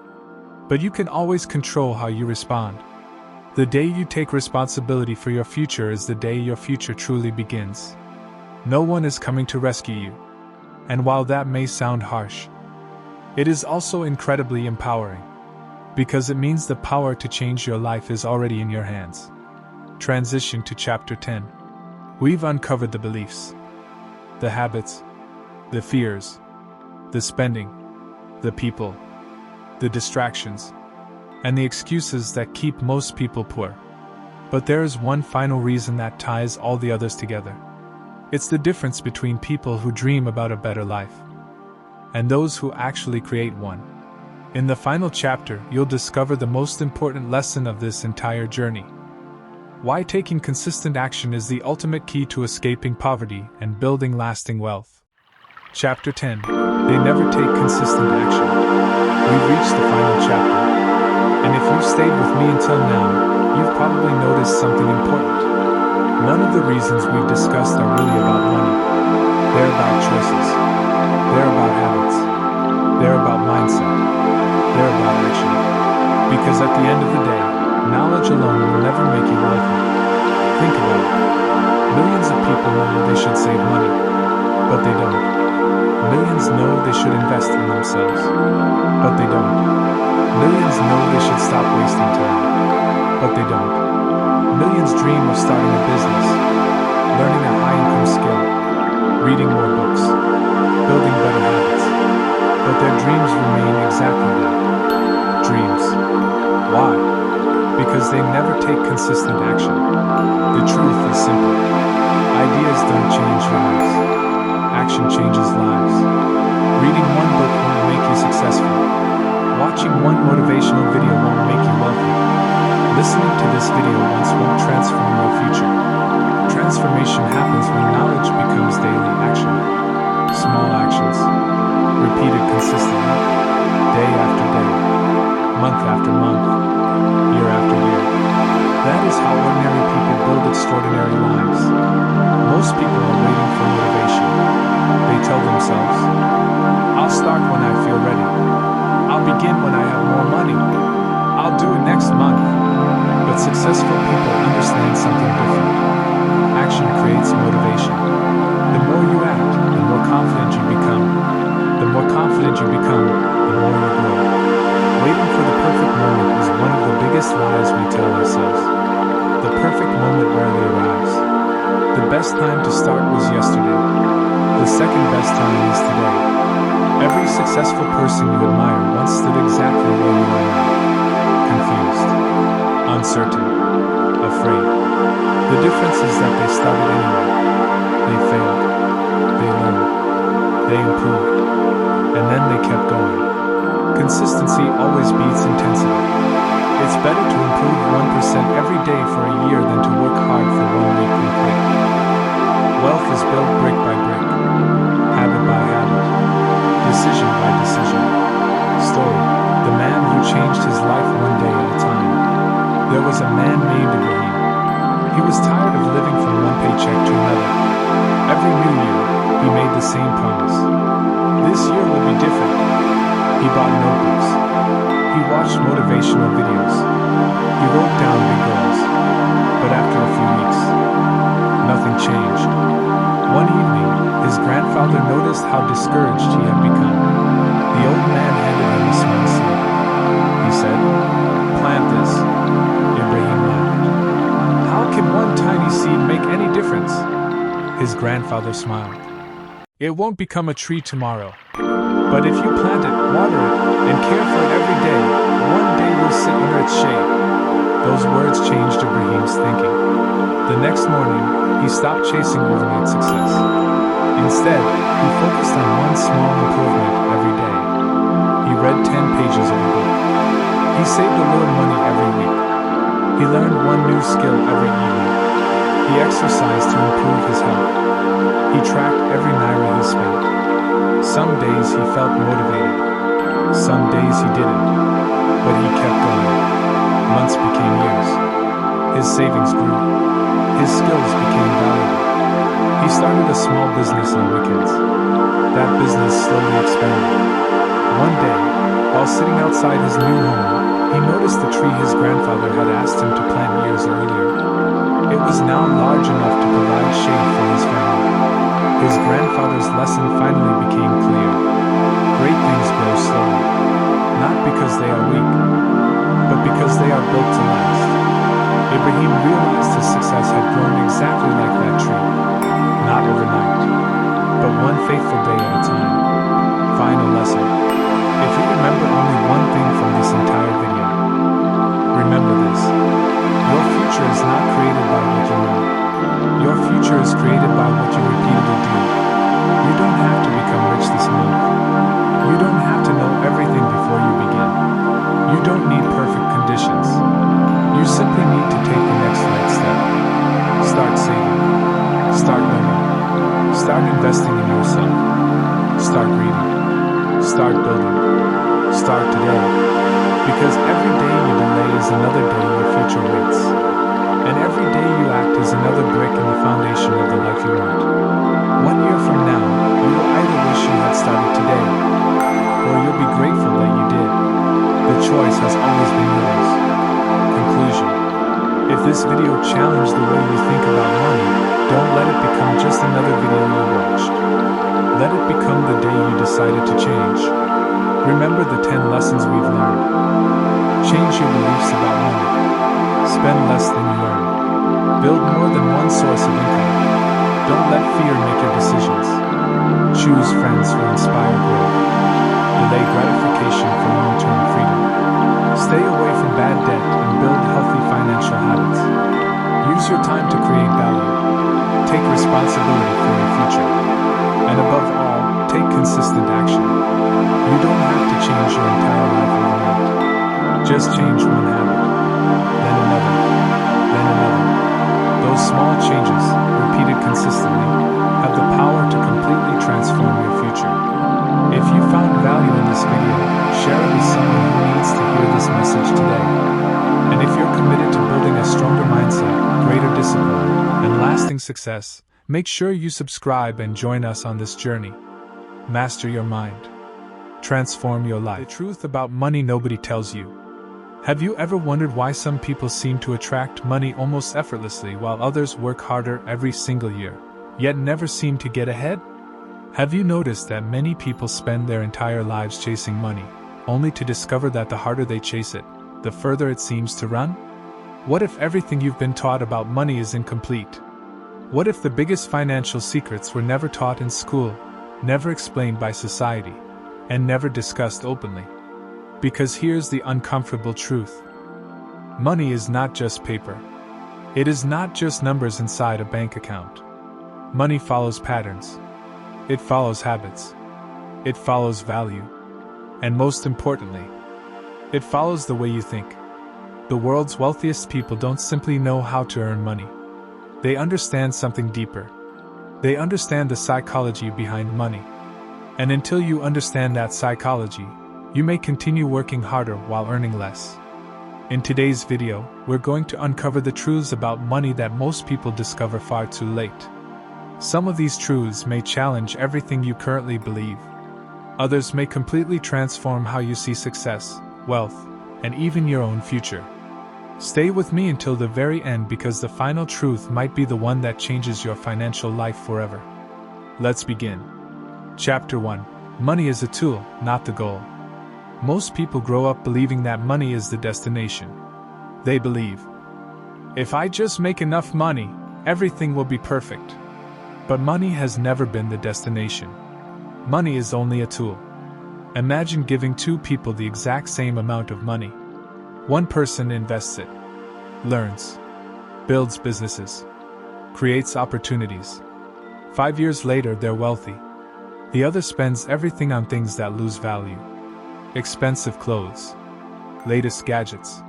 but you can always control how you respond. The day you take responsibility for your future is the day your future truly begins. No one is coming to rescue you. And while that may sound harsh, it is also incredibly empowering. Because it means the power to change your life is already in your hands. Transition to Chapter 10. We've uncovered the beliefs, the habits, the fears, the spending, the people, the distractions, and the excuses that keep most people poor. But there is one final reason that ties all the others together. It's the difference between people who dream about a better life and those who actually create one. In the final chapter, you'll discover the most important lesson of this entire journey. Why taking consistent action is the ultimate key to escaping poverty and building lasting wealth. Chapter 10. They never take consistent action. We've reached the final chapter, and if you've stayed with me until now, you've probably noticed something important. None of the reasons we've discussed are really about money. They're about choices. They're about habits. They're about mindset. They're about action. Because at the end of the day, knowledge alone will never make you wealthy. Think about it. Millions of people know they should save money, but they don't. Millions know they should invest in themselves, but they don't. Millions know they should stop wasting time, but they don't. Millions dream of starting a business, learning a high-income skill, reading more books, building better habits, but their dreams remain exactly that. Dreams. Why? Because they never take consistent action. The truth is simple. Ideas don't change lives. Action changes lives. Reading one book won't make you successful. Watching one motivational video won't make you wealthy. Listening to this video once won't transform your future. Transformation happens when knowledge becomes daily action. Small actions, repeated consistently, day after day, month after month, year after year. That is how ordinary people build extraordinary lives. Most people are waiting for motivation. They tell themselves, I'll start when I feel ready. I'll begin when I have more money. I'll do it next month. But successful people understand something different. Action creates motivation. The more you act, the more confident you become. The more confident you become, the more you grow. Waiting for the perfect moment is one of the biggest lies we tell ourselves. The perfect moment rarely arrives. The best time to start was yesterday. The second best time is today. Every successful person you admire once stood exactly where you are now. Confused, uncertain, afraid. The difference is that they started anyway. They failed. They learned. They improved. And then they kept going. Consistency always beats intensity. It's better to improve 1% every day for a year than to work hard for 1 week and quit. Wealth is built brick by brick, habit by habit, decision by decision. Story: the man who changed his life one day at a time. There was a man named Ibrahim. He was tired of living from one paycheck to another. Every new year, he made the same promise. This year will be different. He bought notebooks. He watched motivational videos. He wrote down big goals. But after a few weeks, nothing changed. One evening, his grandfather noticed how discouraged he had become. The old man handed him a small seed. He said, "Plant this." Ibrahim laughed. "How can one tiny seed make any difference?" His grandfather smiled. "It won't become a tree tomorrow. But if you plant it, water it, and care for it every day, one day you'll sit under its shade." Those words changed Ibrahim's thinking. The next morning, he stopped chasing overnight success. Instead, he focused on one small improvement every day. He read 10 pages of a book. He saved a little money every week. He learned one new skill every evening. He exercised to improve his health. He tracked every naira he spent. Some days he felt motivated. Some days he didn't. But he kept going. Months became years. His savings grew. His skills became valuable. He started a small business on weekends. That business slowly expanded. One day, while sitting outside his new home, he noticed the tree his grandfather had asked him to plant years earlier. It was now large enough to provide shade for his family. His grandfather's lesson finally became clear. Great things grow slowly. Not because they are weak, are built to last. Ibrahim realized his success had grown exactly like that tree. Not overnight, but one faithful day at a time. Final lesson. If you remember only one thing from this entire video, remember this. Your future is not created by what you know. Your future is created by what you repeatedly do. You don't have to become rich this month. You don't have to know everything before you begin. You don't need perfect conditions. You simply need to take the next right step. Start saving. Start learning. Start investing in yourself. Start reading. Start building. Start today. Because every day you delay is another day your future waits. And every day you act is another brick in the foundation of the life you want. 1 year from now, you will either wish you had started today, or you'll be grateful that you did. The choice has always been yours. Conclusion. If this video challenged the way you think about money, don't let it become just another video you watched. Let it become the day you decided to change. Remember the 10 lessons we've learned. Change your beliefs about money. Spend less than you earn. Build more than one source of income. Don't let fear make your decisions. Choose friends who inspire growth. Delay gratification for long-term freedom. Stay away from bad debt and build healthy financial habits. Use your time to create value. Take responsibility for your future. And above all, take consistent action. You don't have to change your entire life overnight. Just change one habit, then another, then another. Those small changes, repeated consistently, have the power to completely transform your future. If you found value in this video, share it with someone who needs to hear this message today. And if you're committed to building a stronger mindset, greater discipline, and lasting success, make sure you subscribe and join us on this journey. Master your mind. Transform your life. The truth about money nobody tells you. Have you ever wondered why some people seem to attract money almost effortlessly while others work harder every single year, yet never seem to get ahead? Have you noticed that many people spend their entire lives chasing money, only to discover that the harder they chase it, the further it seems to run? What if everything you've been taught about money is incomplete? What if the biggest financial secrets were never taught in school, never explained by society, and never discussed openly? Because here's the uncomfortable truth. Money is not just paper. It is not just numbers inside a bank account. Money follows patterns. It follows habits. It follows value. And most importantly, it follows the way you think. The world's wealthiest people don't simply know how to earn money. They understand something deeper. They understand the psychology behind money. And until you understand that psychology, you may continue working harder while earning less. In today's video, we're going to uncover the truths about money that most people discover far too late. Some of these truths may challenge everything you currently believe. Others may completely transform how you see success, wealth, and even your own future. Stay with me until the very end because the final truth might be the one that changes your financial life forever. Let's begin. Chapter 1. Money is a tool, not the goal. Most people grow up believing that money is the destination. They believe, if I just make enough money, everything will be perfect. But money has never been the destination. Money is only a tool. Imagine giving two people the exact same amount of money. One person invests it, learns, builds businesses, creates opportunities. 5 years later, they're wealthy. The other spends everything on things that lose value. Expensive clothes, latest gadgets,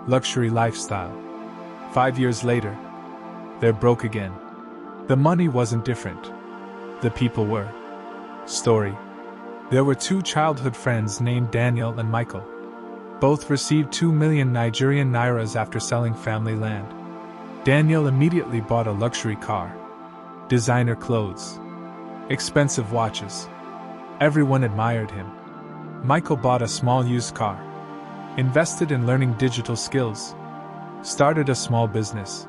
luxury lifestyle. 5 years later, they're broke again. The money wasn't different. The people were. Story. There were two childhood friends named Daniel and Michael. Both received 2 million Nigerian nairas after selling family land. Daniel immediately bought a luxury car, designer clothes, expensive watches. Everyone admired him. Michael bought a small used car, invested in learning digital skills, started a small business.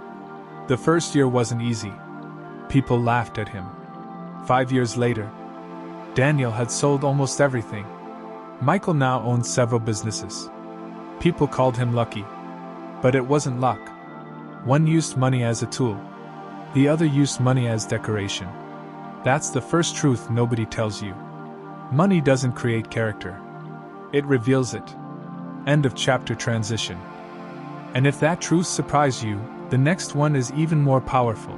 The first year wasn't easy. People laughed at him. 5 years later, Daniel had sold almost everything. Michael now owned several businesses. People called him lucky. But it wasn't luck. One used money as a tool. The other used money as decoration. That's the first truth nobody tells you. Money doesn't create character. It reveals it. End of chapter. Transition. And if that truth surprised you, the next one is even more powerful.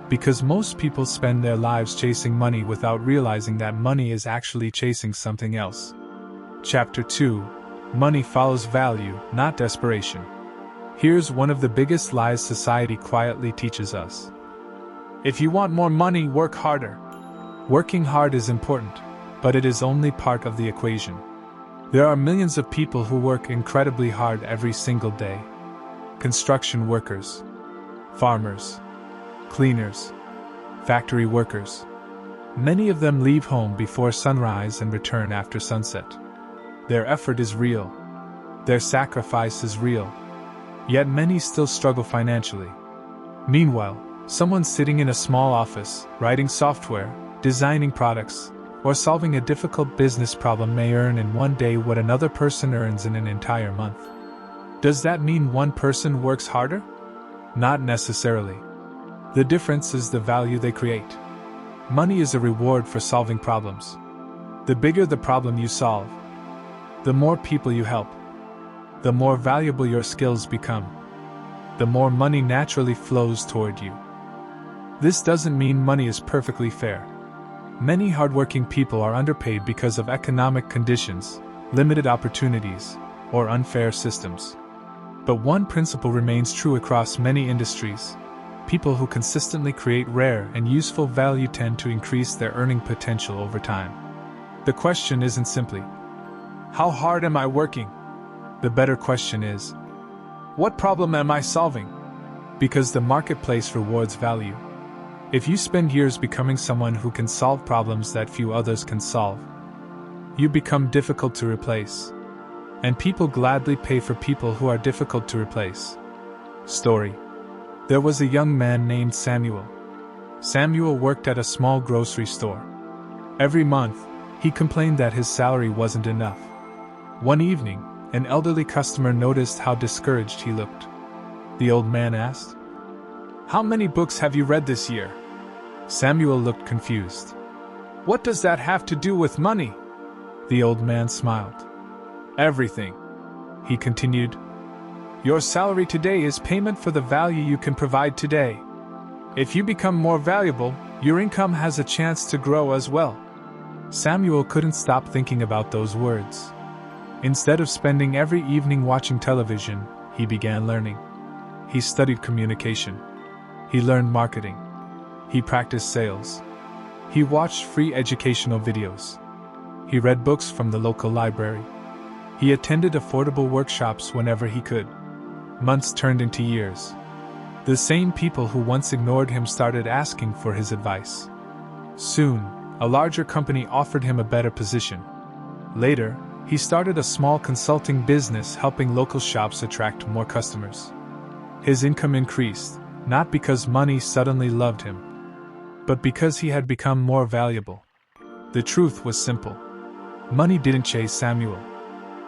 Because most people spend their lives chasing money without realizing that money is actually chasing something else. Chapter 2. Money follows value, not desperation. Here's one of the biggest lies society quietly teaches us. If you want more money, work harder. Working hard is important, but it is only part of the equation. There are millions of people who work incredibly hard every single day. Construction workers, farmers, cleaners, factory workers. Many of them leave home before sunrise and return after sunset. Their effort is real. Their sacrifice is real. Yet many still struggle financially. Meanwhile, someone sitting in a small office, writing software, designing products, or solving a difficult business problem may earn in one day what another person earns in an entire month. Does that mean one person works harder? Not necessarily. The difference is the value they create. Money is a reward for solving problems. The bigger the problem you solve, the more people you help, the more valuable your skills become, the more money naturally flows toward you. This doesn't mean money is perfectly fair. Many hardworking people are underpaid because of economic conditions, limited opportunities, or unfair systems. But one principle remains true across many industries. People who consistently create rare and useful value tend to increase their earning potential over time. The question isn't simply, how hard am I working? The better question is, what problem am I solving? Because the marketplace rewards value. If you spend years becoming someone who can solve problems that few others can solve, you become difficult to replace. And people gladly pay for people who are difficult to replace. Story. There was a young man named Samuel. Samuel worked at a small grocery store. Every month, he complained that his salary wasn't enough. One evening, an elderly customer noticed how discouraged he looked. The old man asked, "How many books have you read this year?" Samuel looked confused. "What does that have to do with money?" The old man smiled. "Everything," he continued. "Your salary today is payment for the value you can provide today. If you become more valuable, your income has a chance to grow as well." Samuel couldn't stop thinking about those words. Instead of spending every evening watching television, he began learning. He studied communication. He learned marketing. He practiced sales. He watched free educational videos. He read books from the local library. He attended affordable workshops whenever he could. Months turned into years. The same people who once ignored him started asking for his advice. Soon, a larger company offered him a better position. Later, he started a small consulting business helping local shops attract more customers. His income increased, not because money suddenly loved him, but because he had become more valuable. The truth was simple. Money didn't chase Samuel.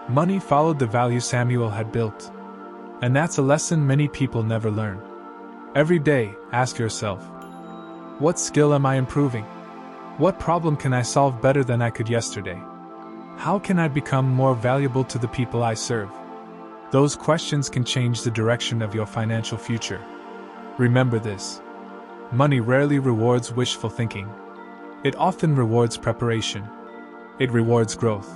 Money followed the value Samuel had built. And that's a lesson many people never learn. Every day, ask yourself, what skill am I improving? What problem can I solve better than I could yesterday? How can I become more valuable to the people I serve? Those questions can change the direction of your financial future. Remember this. Money rarely rewards wishful thinking. It often rewards preparation. It rewards growth.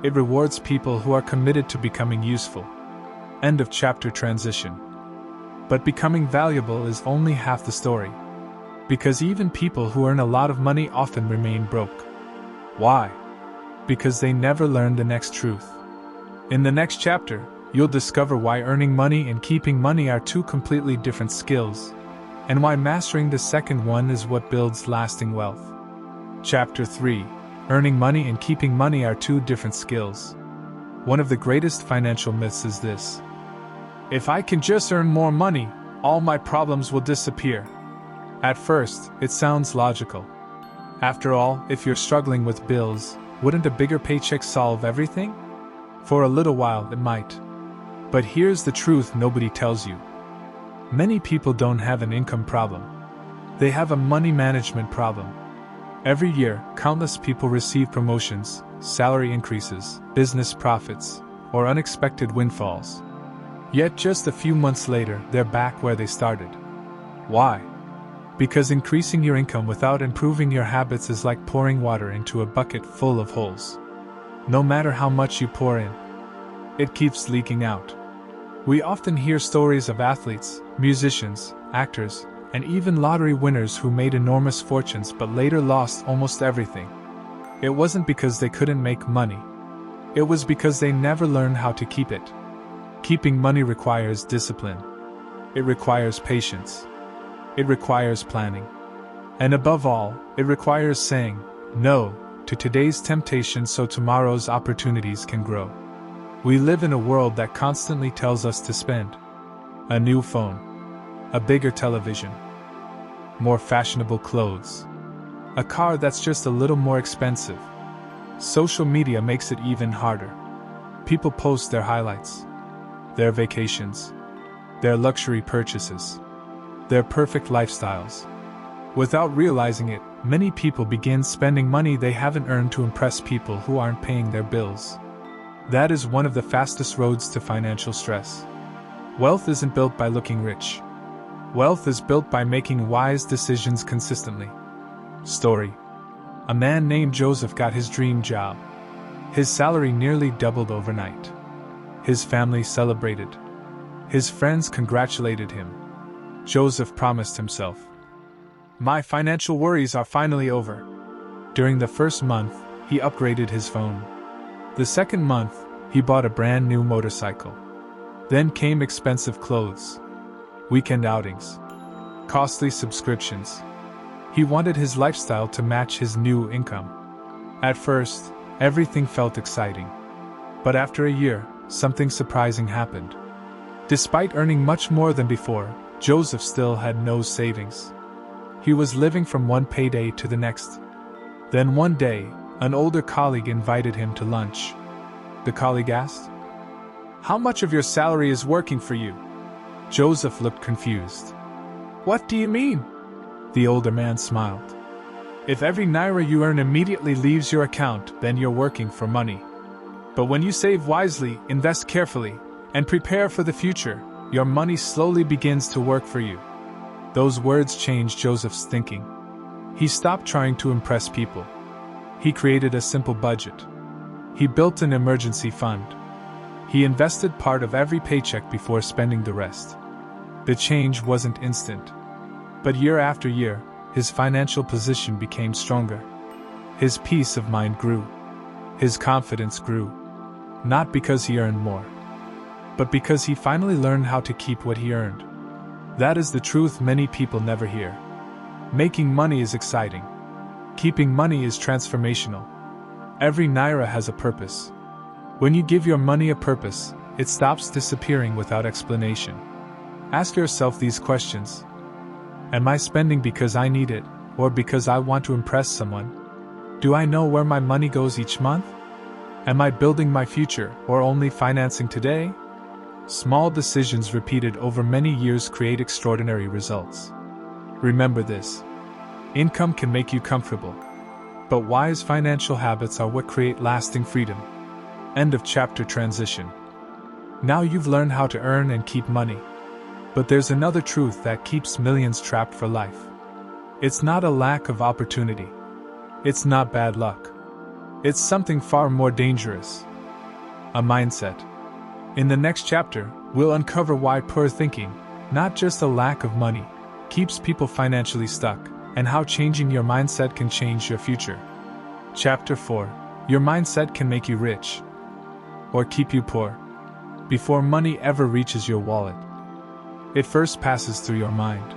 It rewards people who are committed to becoming useful. End of chapter. Transition. But becoming valuable is only half the story. Because even people who earn a lot of money often remain broke. Why? Because they never learn the next truth. In the next chapter, you'll discover why earning money and keeping money are two completely different skills, and why mastering the second one is what builds lasting wealth. Chapter 3. Earning money and keeping money are two different skills. One of the greatest financial myths is this. If I can just earn more money, all my problems will disappear. At first, it sounds logical. After all, if you're struggling with bills, wouldn't a bigger paycheck solve everything? For a little while, it might. But here's the truth nobody tells you. Many people don't have an income problem. They have a money management problem. Every year, countless people receive promotions, salary increases, business profits, or unexpected windfalls. Yet just a few months later, they're back where they started. Why? Because increasing your income without improving your habits is like pouring water into a bucket full of holes. No matter how much you pour in, it keeps leaking out. We often hear stories of athletes, musicians, actors, and even lottery winners who made enormous fortunes but later lost almost everything. It wasn't because they couldn't make money. It was because they never learned how to keep it. Keeping money requires discipline. It requires patience. It requires planning. And above all, it requires saying no to today's temptation so tomorrow's opportunities can grow. We live in a world that constantly tells us to spend. A new phone. A bigger television. More fashionable clothes. A car that's just a little more expensive. Social media makes it even harder. People post their highlights, their vacations, their luxury purchases, their perfect lifestyles. Without realizing it, many people begin spending money they haven't earned to impress people who aren't paying their bills. That is one of the fastest roads to financial stress. Wealth isn't built by looking rich. Wealth is built by making wise decisions consistently. Story. A man named Joseph got his dream job. His salary nearly doubled overnight. His family celebrated. His friends congratulated him. Joseph promised himself, "My financial worries are finally over." During the first month, he upgraded his phone. The second month, he bought a brand new motorcycle. Then came expensive clothes, weekend outings, costly subscriptions. He wanted his lifestyle to match his new income. At first, everything felt exciting. But after a year, something surprising happened. Despite earning much more than before, Joseph still had no savings. He was living from one payday to the next. Then one day, an older colleague invited him to lunch. The colleague asked, "How much of your salary is working for you?" Joseph looked confused. "What do you mean?" The older man smiled. "If every naira you earn immediately leaves your account, then you're working for money. But when you save wisely, invest carefully, and prepare for the future, your money slowly begins to work for you." Those words changed Joseph's thinking. He stopped trying to impress people. He created a simple budget. He built an emergency fund. He invested part of every paycheck before spending the rest. The change wasn't instant. But year after year, his financial position became stronger. His peace of mind grew. His confidence grew. Not because he earned more, but because he finally learned how to keep what he earned. That is the truth many people never hear. Making money is exciting. Keeping money is transformational. Every naira has a purpose. When you give your money a purpose, it stops disappearing without explanation. Ask yourself these questions. Am I spending because I need it, or because I want to impress someone? Do I know where my money goes each month? Am I building my future, or only financing today? Small decisions repeated over many years create extraordinary results. Remember this. Income can make you comfortable, but wise financial habits are what create lasting freedom. End of chapter. Transition. Now you've learned how to earn and keep money. But there's another truth that keeps millions trapped for life. It's not a lack of opportunity. It's not bad luck. It's something far more dangerous. A mindset. In the next chapter, we'll uncover why poor thinking, not just a lack of money, keeps people financially stuck, and how changing your mindset can change your future. Chapter 4. Your mindset can make you rich, or keep you poor. Before money ever reaches your wallet, it first passes through your mind.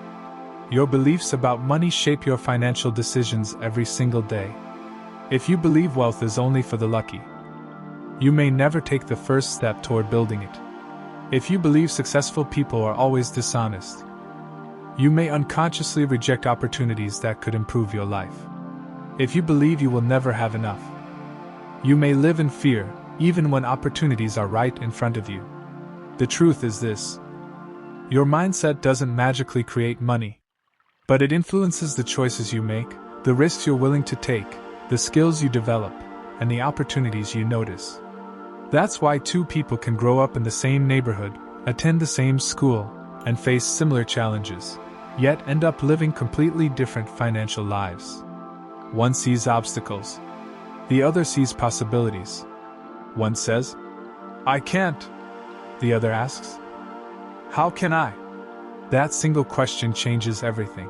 Your beliefs about money shape your financial decisions every single day. If you believe wealth is only for the lucky, you may never take the first step toward building it. If you believe successful people are always dishonest, you may unconsciously reject opportunities that could improve your life. If you believe you will never have enough, you may live in fear, even when opportunities are right in front of you. The truth is this: your mindset doesn't magically create money, but it influences the choices you make, the risks you're willing to take, the skills you develop, and the opportunities you notice. That's why two people can grow up in the same neighborhood, attend the same school, and face similar challenges, yet end up living completely different financial lives. One sees obstacles. The other sees possibilities. One says, "I can't." The other asks, "How can I?" That single question changes everything.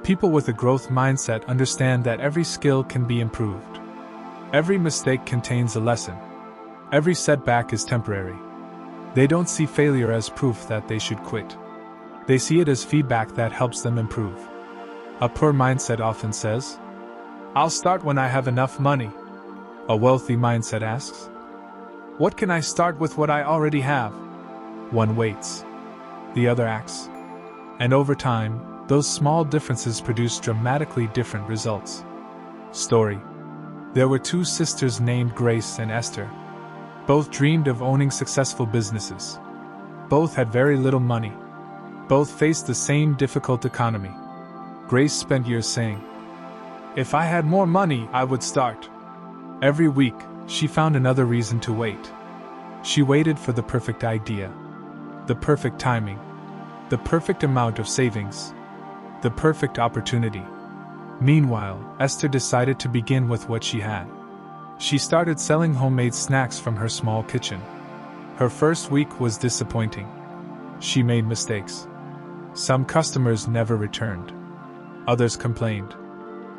People with a growth mindset understand that every skill can be improved. Every mistake contains a lesson. Every setback is temporary. They don't see failure as proof that they should quit. They see it as feedback that helps them improve. A poor mindset often says, "I'll start when I have enough money." A wealthy mindset asks, "What can I start with what I already have?" One waits. The other acts. And over time, those small differences produce dramatically different results. Story: there were two sisters named Grace and Esther. Both dreamed of owning successful businesses. Both had very little money. Both faced the same difficult economy. Grace spent years saying, "If I had more money, I would start." Every week, she found another reason to wait. She waited for the perfect idea, the perfect timing, the perfect amount of savings, the perfect opportunity. Meanwhile, Esther decided to begin with what she had. She started selling homemade snacks from her small kitchen. Her first week was disappointing. She made mistakes. Some customers never returned. Others complained.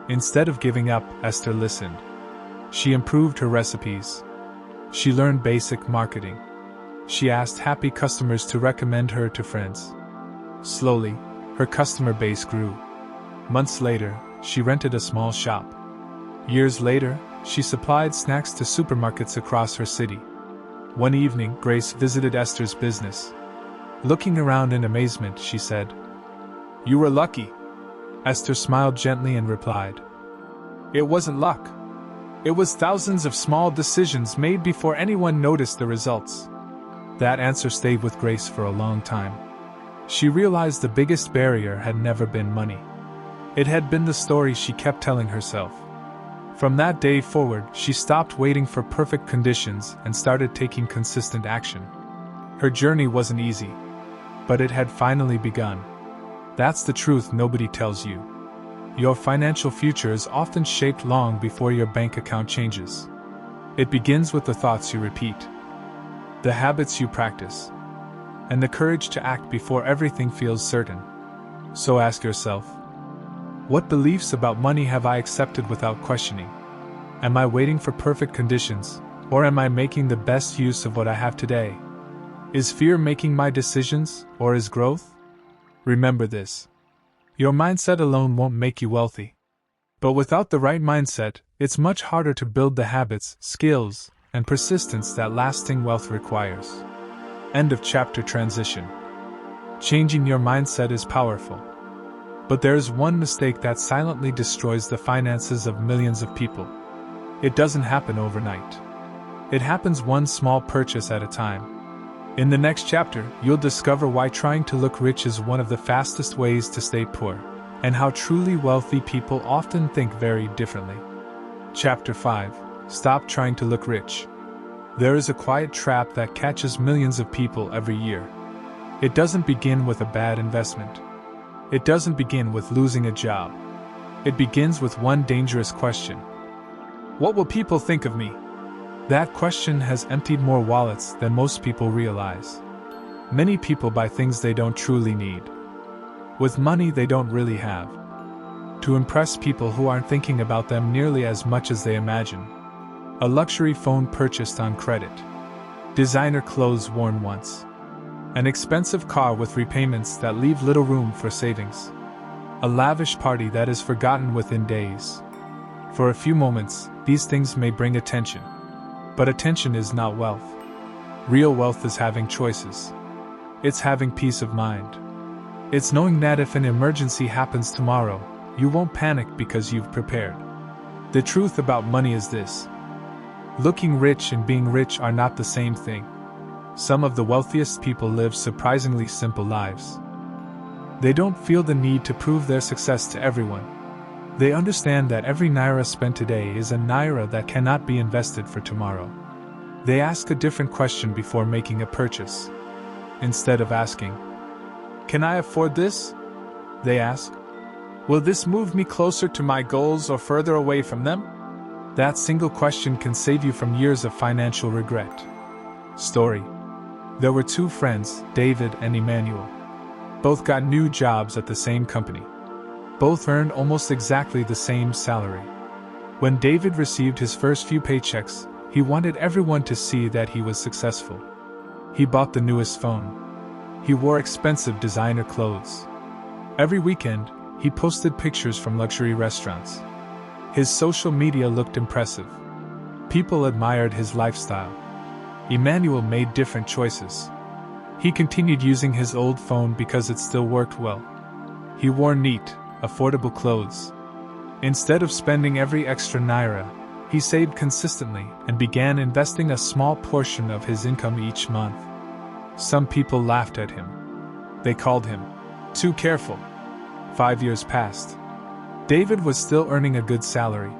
Instead of giving up, Esther listened. She improved her recipes. She learned basic marketing. She asked happy customers to recommend her to friends. Slowly, her customer base grew. Months later, she rented a small shop. Years later, she supplied snacks to supermarkets across her city. One evening, Grace visited Esther's business. Looking around in amazement, she said, "You were lucky." Esther smiled gently and replied, "It wasn't luck. It was thousands of small decisions made before anyone noticed the results." That answer stayed with Grace for a long time. She realized the biggest barrier had never been money. It had been the story she kept telling herself. From that day forward, she stopped waiting for perfect conditions and started taking consistent action. Her journey wasn't easy, but it had finally begun. That's the truth nobody tells you. Your financial future is often shaped long before your bank account changes. It begins with the thoughts you repeat, the habits you practice, and the courage to act before everything feels certain. So ask yourself, what beliefs about money have I accepted without questioning? Am I waiting for perfect conditions, or am I making the best use of what I have today? Is fear making my decisions, or is growth? Remember this: your mindset alone won't make you wealthy. But without the right mindset, it's much harder to build the habits, skills, and persistence that lasting wealth requires. End of chapter. Transition. Changing your mindset is powerful. But there is one mistake that silently destroys the finances of millions of people. It doesn't happen overnight. It happens one small purchase at a time. In the next chapter, you'll discover why trying to look rich is one of the fastest ways to stay poor, and how truly wealthy people often think very differently. Chapter 5. Stop trying to look rich. There is a quiet trap that catches millions of people every year. It doesn't begin with a bad investment. It doesn't begin with losing a job. It begins with one dangerous question. What will people think of me? That question has emptied more wallets than most people realize. Many people buy things they don't truly need, with money they don't really have, to impress people who aren't thinking about them nearly as much as they imagine. A luxury phone purchased on credit. Designer clothes worn once. An expensive car with repayments that leave little room for savings. A lavish party that is forgotten within days. For a few moments, these things may bring attention. But attention is not wealth. Real wealth is having choices. It's having peace of mind. It's knowing that if an emergency happens tomorrow, you won't panic because you've prepared. The truth about money is this: looking rich and being rich are not the same thing. Some of the wealthiest people live surprisingly simple lives. They don't feel the need to prove their success to everyone. They understand that every naira spent today is a naira that cannot be invested for tomorrow. They ask a different question before making a purchase. Instead of asking, "Can I afford this?" they ask, "Will this move me closer to my goals or further away from them?" That single question can save you from years of financial regret. Story. There were two friends, David and Emmanuel. Both got new jobs at the same company. Both earned almost exactly the same salary. When David received his first few paychecks, he wanted everyone to see that he was successful. He bought the newest phone. He wore expensive designer clothes. Every weekend, he posted pictures from luxury restaurants. His social media looked impressive. People admired his lifestyle. Emmanuel made different choices. He continued using his old phone because it still worked well. He wore neat, affordable clothes. Instead of spending every extra naira, he saved consistently and began investing a small portion of his income each month. Some people laughed at him. They called him too careful. 5 years passed. David was still earning a good salary,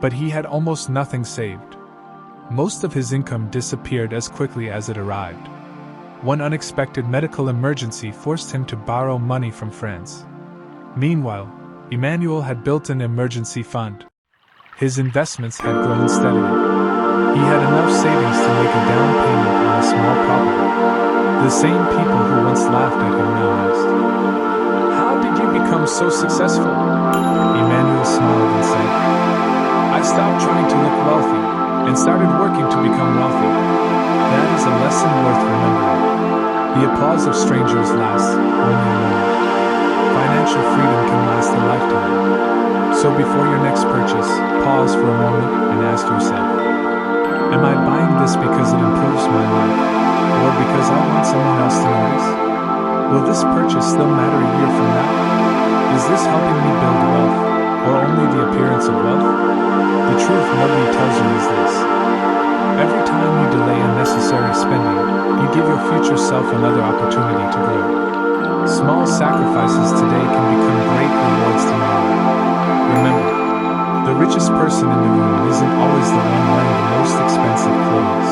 but he had almost nothing saved. Most of his income disappeared as quickly as it arrived. One unexpected medical emergency forced him to borrow money from friends. Meanwhile, Emmanuel had built an emergency fund. His investments had grown steadily. He had enough savings to make a down payment on a small property. The same people who once laughed at him now asked, "How did you become so successful?" Emmanuel smiled and said, "I stopped trying to look wealthy and started working to become wealthy." That is a lesson worth remembering. The applause of strangers lasts only a moment. Financial freedom can last a lifetime. So before your next purchase, pause for a moment and ask yourself, am I buying this because it improves my life, or because I want someone else to notice? Will this purchase still matter a year from now? Is this helping me build wealth, or only the appearance of wealth? The truth nobody tells you is this. Every time you delay unnecessary spending, you give your future self another opportunity to grow. Small sacrifices today can become great rewards tomorrow. Remember, the richest person in the room isn't always the one wearing the most expensive clothes.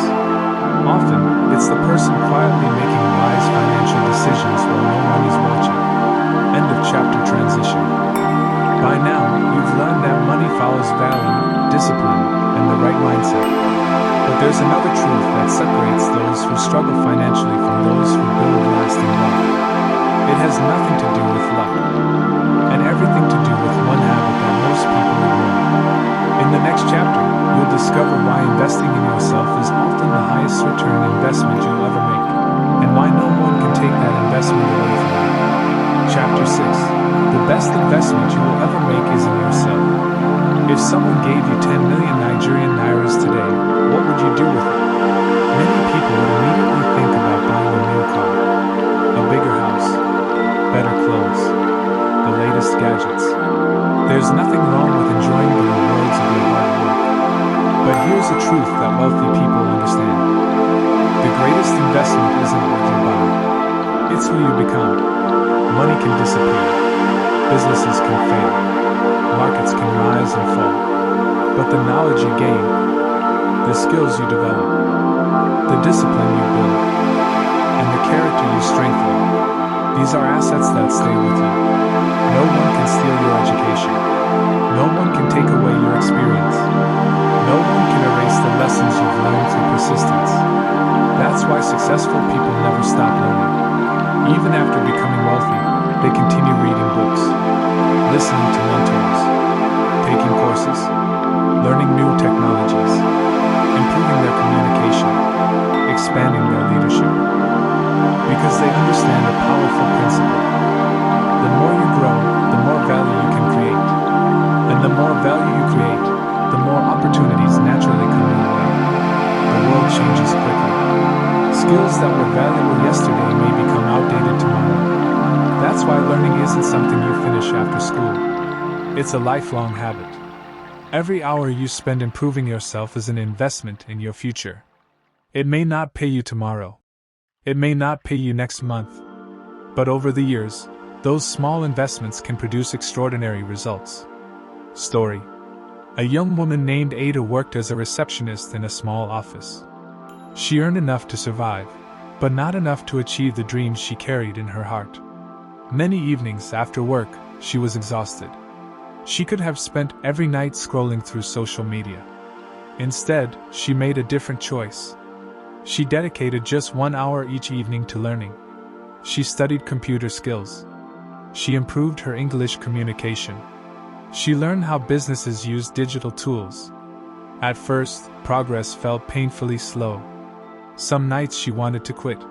Often, it's the person quietly making wise financial decisions while no one is watching. End of chapter. Transition. By now, you've learned that money follows value, discipline, and the right mindset. But there's another truth that separates those who struggle financially from those who build lasting wealth. It has nothing to do with luck, and everything to do with one habit that most people ignore. In the next chapter, you'll discover why investing in yourself is often the highest return investment you'll ever make, and why no one can take that investment away from you. Chapter 6. The best investment you will ever make is in yourself. If someone gave you 10 million Nigerian nairas today, what would you do with it? Many people would immediately think about buying a new car, a bigger house, better clothes, the latest gadgets. There's nothing wrong with enjoying the rewards of your hard work. But here's a truth that wealthy people understand. The greatest investment isn't what you buy. It's who you become. Money can disappear. Businesses can fail. Markets can rise and fall. But the knowledge you gain, the skills you develop, the discipline you build, and the character you strengthen, these are assets that stay with you. No one can steal your education. No one can take away your experience. No one can erase the lessons you've learned through persistence. That's why successful people never stop learning. Even after becoming wealthy, they continue reading books, listening to mentors, taking courses, learning new technologies, improving their communication, expanding their leadership. Because they understand a powerful principle. The more you grow, the more value you can create. And the more value you create, the more opportunities naturally come your way. The world changes quickly. Skills that were valuable yesterday may become outdated tomorrow. That's why learning isn't something you finish after school. It's a lifelong habit. Every hour you spend improving yourself is an investment in your future. It may not pay you tomorrow, It may not pay you next month, but over the years, those small investments can produce extraordinary results. Story: a young woman named Ada worked as a receptionist in a small office. She earned enough to survive, but not enough to achieve the dreams she carried in her heart. Many evenings after work, she was exhausted. She could have spent every night scrolling through social media. Instead, she made a different choice. She dedicated just 1 hour each evening to learning. She studied computer skills. She improved her English communication. She learned how businesses use digital tools. At first, progress felt painfully slow. Some nights she wanted to quit.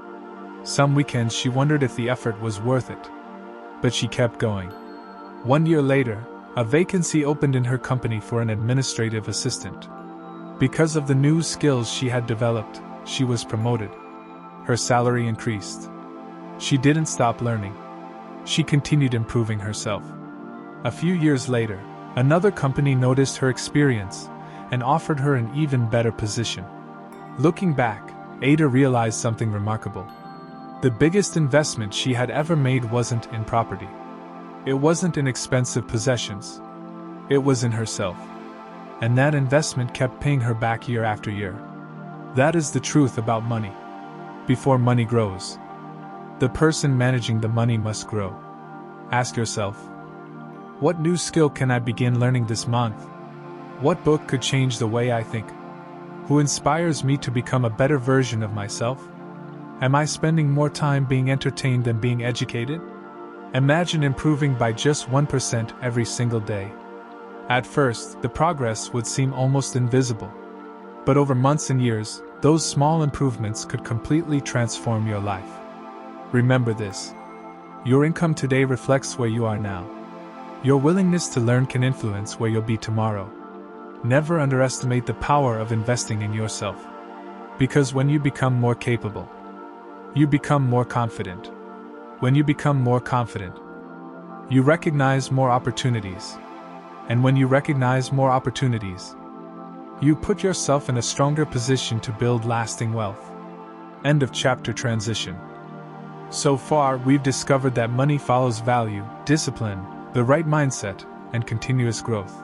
Some weekends she wondered if the effort was worth it. But she kept going. 1 year later, a vacancy opened in her company for an administrative assistant. Because of the new skills she had developed, she was promoted. Her salary increased. She didn't stop learning. She continued improving herself. A few years later, another company noticed her experience and offered her an even better position. Looking back, Ada realized something remarkable. The biggest investment she had ever made wasn't in property. It wasn't in expensive possessions. It was in herself. And that investment kept paying her back year after year. That is the truth about money. Before money grows, the person managing the money must grow. Ask yourself, what new skill can I begin learning this month? What book could change the way I think? Who inspires me to become a better version of myself? Am I spending more time being entertained than being educated? Imagine improving by just 1% every single day. At first, the progress would seem almost invisible. But over months and years, those small improvements could completely transform your life. Remember this: your income today reflects where you are now. Your willingness to learn can influence where you'll be tomorrow. Never underestimate the power of investing in yourself. Because when you become more capable, you become more confident. When you become more confident, you recognize more opportunities. And when you recognize more opportunities, you put yourself in a stronger position to build lasting wealth. End of chapter. Transition. So far, we've discovered that money follows value, discipline, the right mindset, and continuous growth.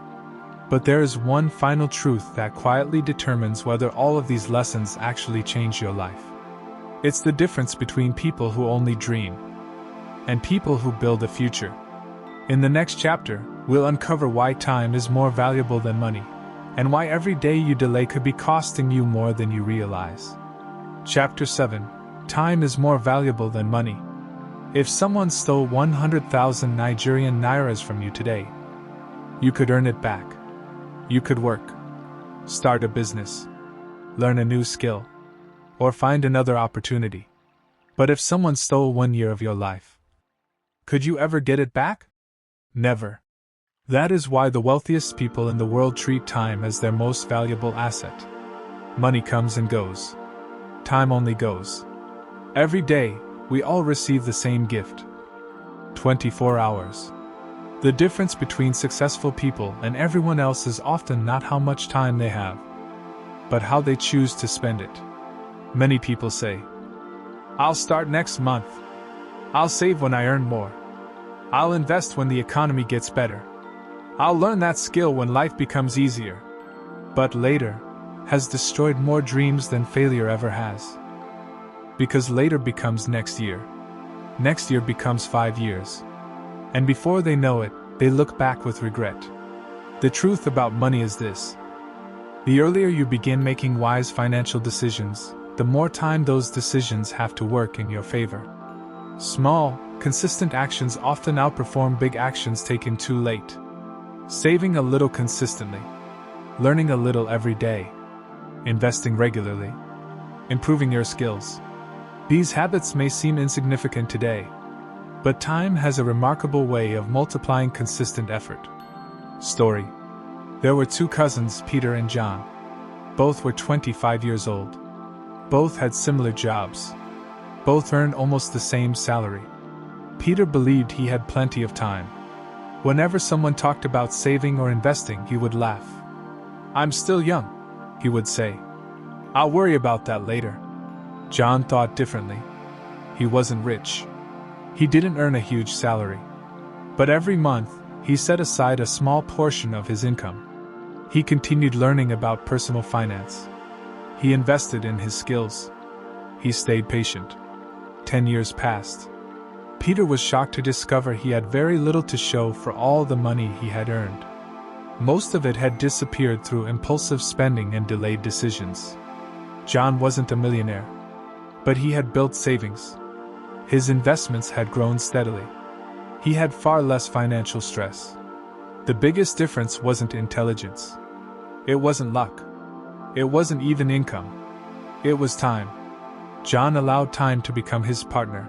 But there is one final truth that quietly determines whether all of these lessons actually change your life. It's the difference between people who only dream and people who build a future. In the next chapter, we'll uncover why time is more valuable than money, and why every day you delay could be costing you more than you realize. Chapter 7: Time is more valuable than money. If someone stole 100,000 Nigerian nairas from you today, you could earn it back. You could work, start a business, learn a new skill, or find another opportunity. But if someone stole 1 year of your life, could you ever get it back? Never. That is why the wealthiest people in the world treat time as their most valuable asset. Money comes and goes. Time only goes. Every day, we all receive the same gift. 24 hours. The difference between successful people and everyone else is often not how much time they have, but how they choose to spend it. Many people say, "I'll start next month. I'll save when I earn more. I'll invest when the economy gets better. I'll learn that skill when life becomes easier." But later has destroyed more dreams than failure ever has. Because later becomes next year. Next year becomes 5 years. And before they know it, they look back with regret. The truth about money is this: the earlier you begin making wise financial decisions, the more time those decisions have to work in your favor. Small, consistent actions often outperform big actions taken too late. Saving a little consistently, learning a little every day, investing regularly, improving your skills. These habits may seem insignificant today, but time has a remarkable way of multiplying consistent effort. Story: there were 2 cousins, Peter and John. Both were 25 years old. Both had similar jobs. Both earned almost the same salary. Peter believed he had plenty of time. Whenever someone talked about saving or investing, he would laugh. "I'm still young," he would say. "I'll worry about that later." John thought differently. He wasn't rich. He didn't earn a huge salary. But every month, he set aside a small portion of his income. He continued learning about personal finance. He invested in his skills. He stayed patient. 10 years passed. Peter was shocked to discover he had very little to show for all the money he had earned. Most of it had disappeared through impulsive spending and delayed decisions. John wasn't a millionaire, but he had built savings. His investments had grown steadily. He had far less financial stress. The biggest difference wasn't intelligence. It wasn't luck. It wasn't even income. It was time. John allowed time to become his partner.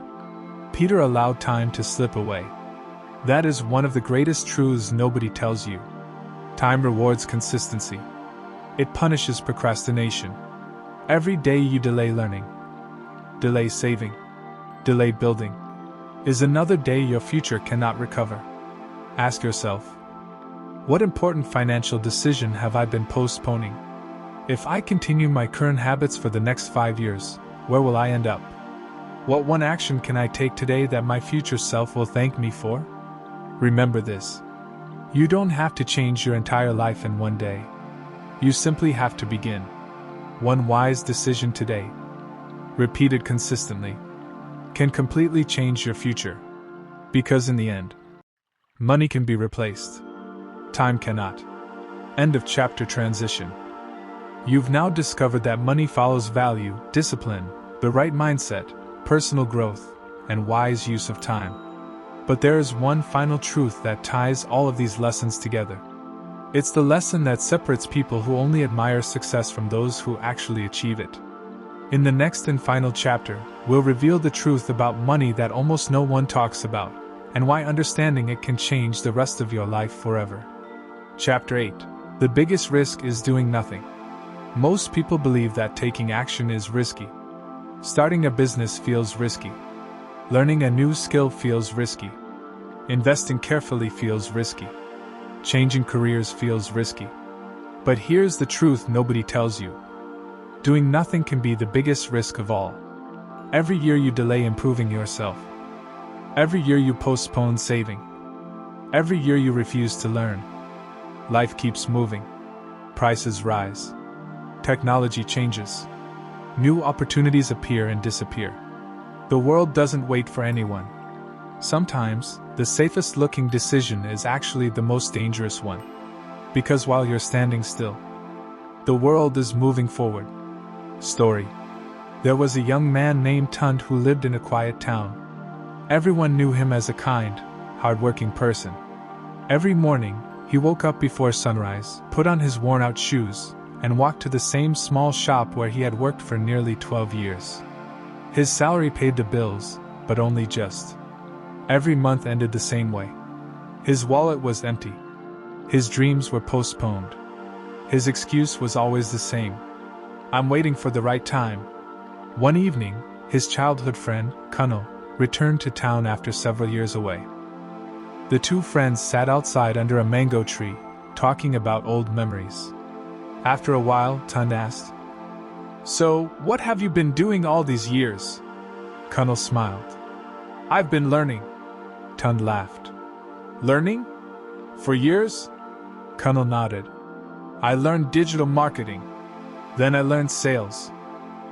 Peter allowed time to slip away. That is one of the greatest truths nobody tells you. Time rewards consistency. It punishes procrastination. Every day you delay learning, delay saving, delay building, is another day your future cannot recover. Ask yourself, what important financial decision have I been postponing? If I continue my current habits for the next 5 years, where will I end up? What one action can I take today that my future self will thank me for? Remember this. You don't have to change your entire life in one day. You simply have to begin. One wise decision today, repeated consistently, can completely change your future. Because in the end, money can be replaced. Time cannot. End of chapter. Transition. You've now discovered that money follows value, discipline, the right mindset, personal growth, and wise use of time. But there is one final truth that ties all of these lessons together. It's the lesson that separates people who only admire success from those who actually achieve it. In the next and final chapter, we'll reveal the truth about money that almost no one talks about, and why understanding it can change the rest of your life forever. Chapter 8. The biggest risk is doing nothing. Most people believe that taking action is risky. Starting a business feels risky. Learning a new skill feels risky. Investing carefully feels risky. Changing careers feels risky. But here's the truth nobody tells you. Doing nothing can be the biggest risk of all. Every year you delay improving yourself. Every year you postpone saving. Every year you refuse to learn. Life keeps moving. Prices rise. Technology changes. New opportunities appear and disappear. The world doesn't wait for anyone. Sometimes, the safest looking decision is actually the most dangerous one. Because while you're standing still, the world is moving forward. Story. There was a young man named Tund who lived in a quiet town. Everyone knew him as a kind, hard-working person. Every morning, he woke up before sunrise, put on his worn-out shoes, and walked to the same small shop where he had worked for nearly 12 years. His salary paid the bills, but only just. Every month ended the same way. His wallet was empty. His dreams were postponed. His excuse was always the same. I'm waiting for the right time. One evening, his childhood friend, Kunal, returned to town after several years away. The two friends sat outside under a mango tree, talking about old memories. After a while, Tund asked, "So, what have you been doing all these years?" Kunal smiled. "I've been learning." Tund laughed. "Learning? For years?" Kunal nodded. "I learned digital marketing. Then I learned sales.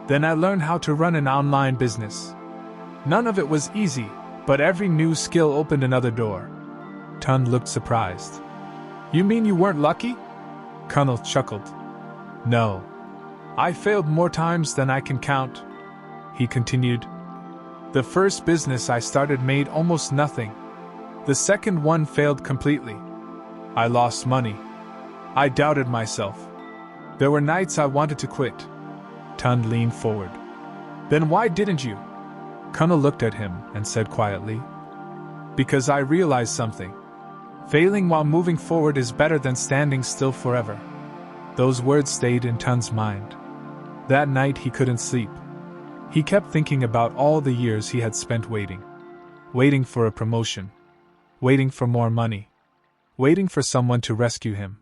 Then I learned how to run an online business. None of it was easy, but every new skill opened another door." Tund looked surprised. "You mean you weren't lucky?" Kunal chuckled. "No. I failed more times than I can count." He continued. "The first business I started made almost nothing. The second one failed completely. I lost money. I doubted myself. There were nights I wanted to quit." Tund leaned forward. "Then why didn't you?" Kunal looked at him and said quietly, "Because I realized something. Failing while moving forward is better than standing still forever." Those words stayed in Tund's mind. That night he couldn't sleep. He kept thinking about all the years he had spent waiting. Waiting for a promotion. Waiting for more money. Waiting for someone to rescue him.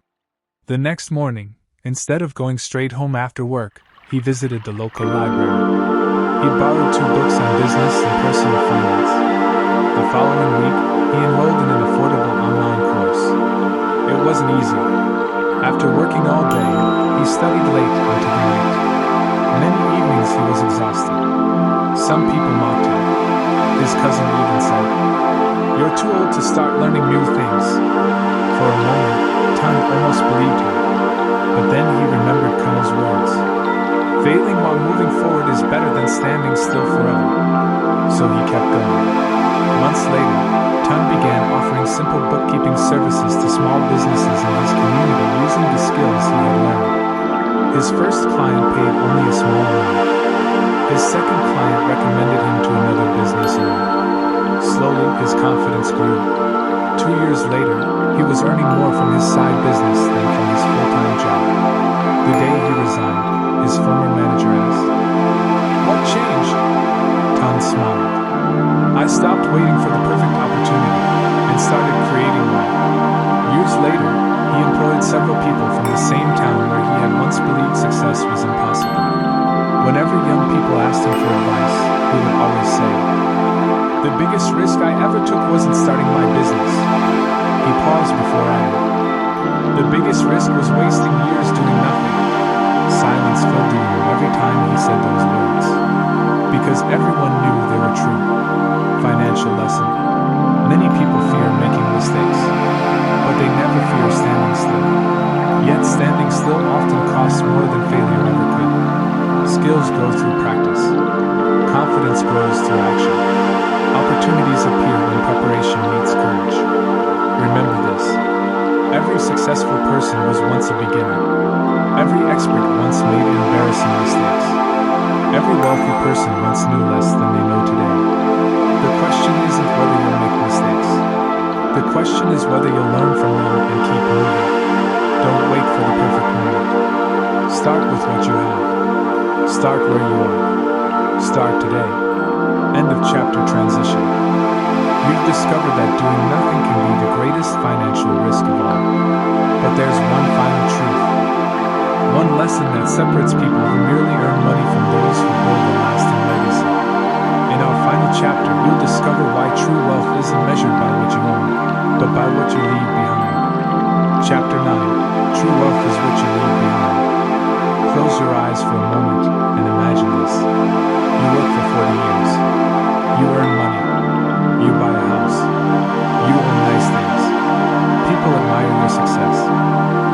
The next morning, instead of going straight home after work, he visited the local library. He borrowed 2 books on business and personal finance. The following week, he enrolled in an affordable online course. It wasn't easy. After working all day, he studied late into the night. Many evenings he was exhausted. Some people mocked him. His cousin even said, "You're too old to start learning new things." For a moment, Tun almost believed him. But then he remembered Kuno's words. Failing while moving forward is better than standing still forever. So he kept going. Months later, Tun began offering simple bookkeeping services to small businesses in his community using the skills he had learned. His first client paid only a small amount. His second client recommended him to another business owner. Slowly, his confidence grew. 2 years later, he was earning more from his side business than from his full-time job. The day he resigned, his former manager asked, "What changed?" Tun smiled. "I stopped waiting for the perfect opportunity and started creating one." Years later, he employed several people from the same town where he had once believed success was impossible. Whenever young people asked him for advice, he would always say, "The biggest risk I ever took wasn't starting my business." He paused before adding, "The biggest risk was wasting years doing nothing." Silence filled the room every time he said those words. Because everyone knew they were true. Financial lesson. Many people fear making mistakes, but they never fear standing still. Yet standing still often costs more than failure ever could. Skills grow through practice. Confidence grows through action. Opportunities appear when preparation meets courage. Remember this. Every successful person was once a beginner. Every expert once made embarrassing mistakes. Every wealthy person once knew less than they know today. The question isn't whether you'll make mistakes. The question is whether you'll learn from them and keep moving. Don't wait for the perfect moment. Start with what you have. Start where you are. Start today. End of chapter. Transition. We've discovered that doing nothing can be the greatest financial risk of all. But there's one final truth. One lesson that separates people who merely earn money from those who build a lasting legacy. In our final chapter, you'll discover why true wealth isn't measured by what you own, but by what you leave behind. Chapter 9. True wealth is what you leave behind. Close your eyes for a moment and imagine this. You work for 40 years. You earn money. You buy a house. You own nice things. People admire your success.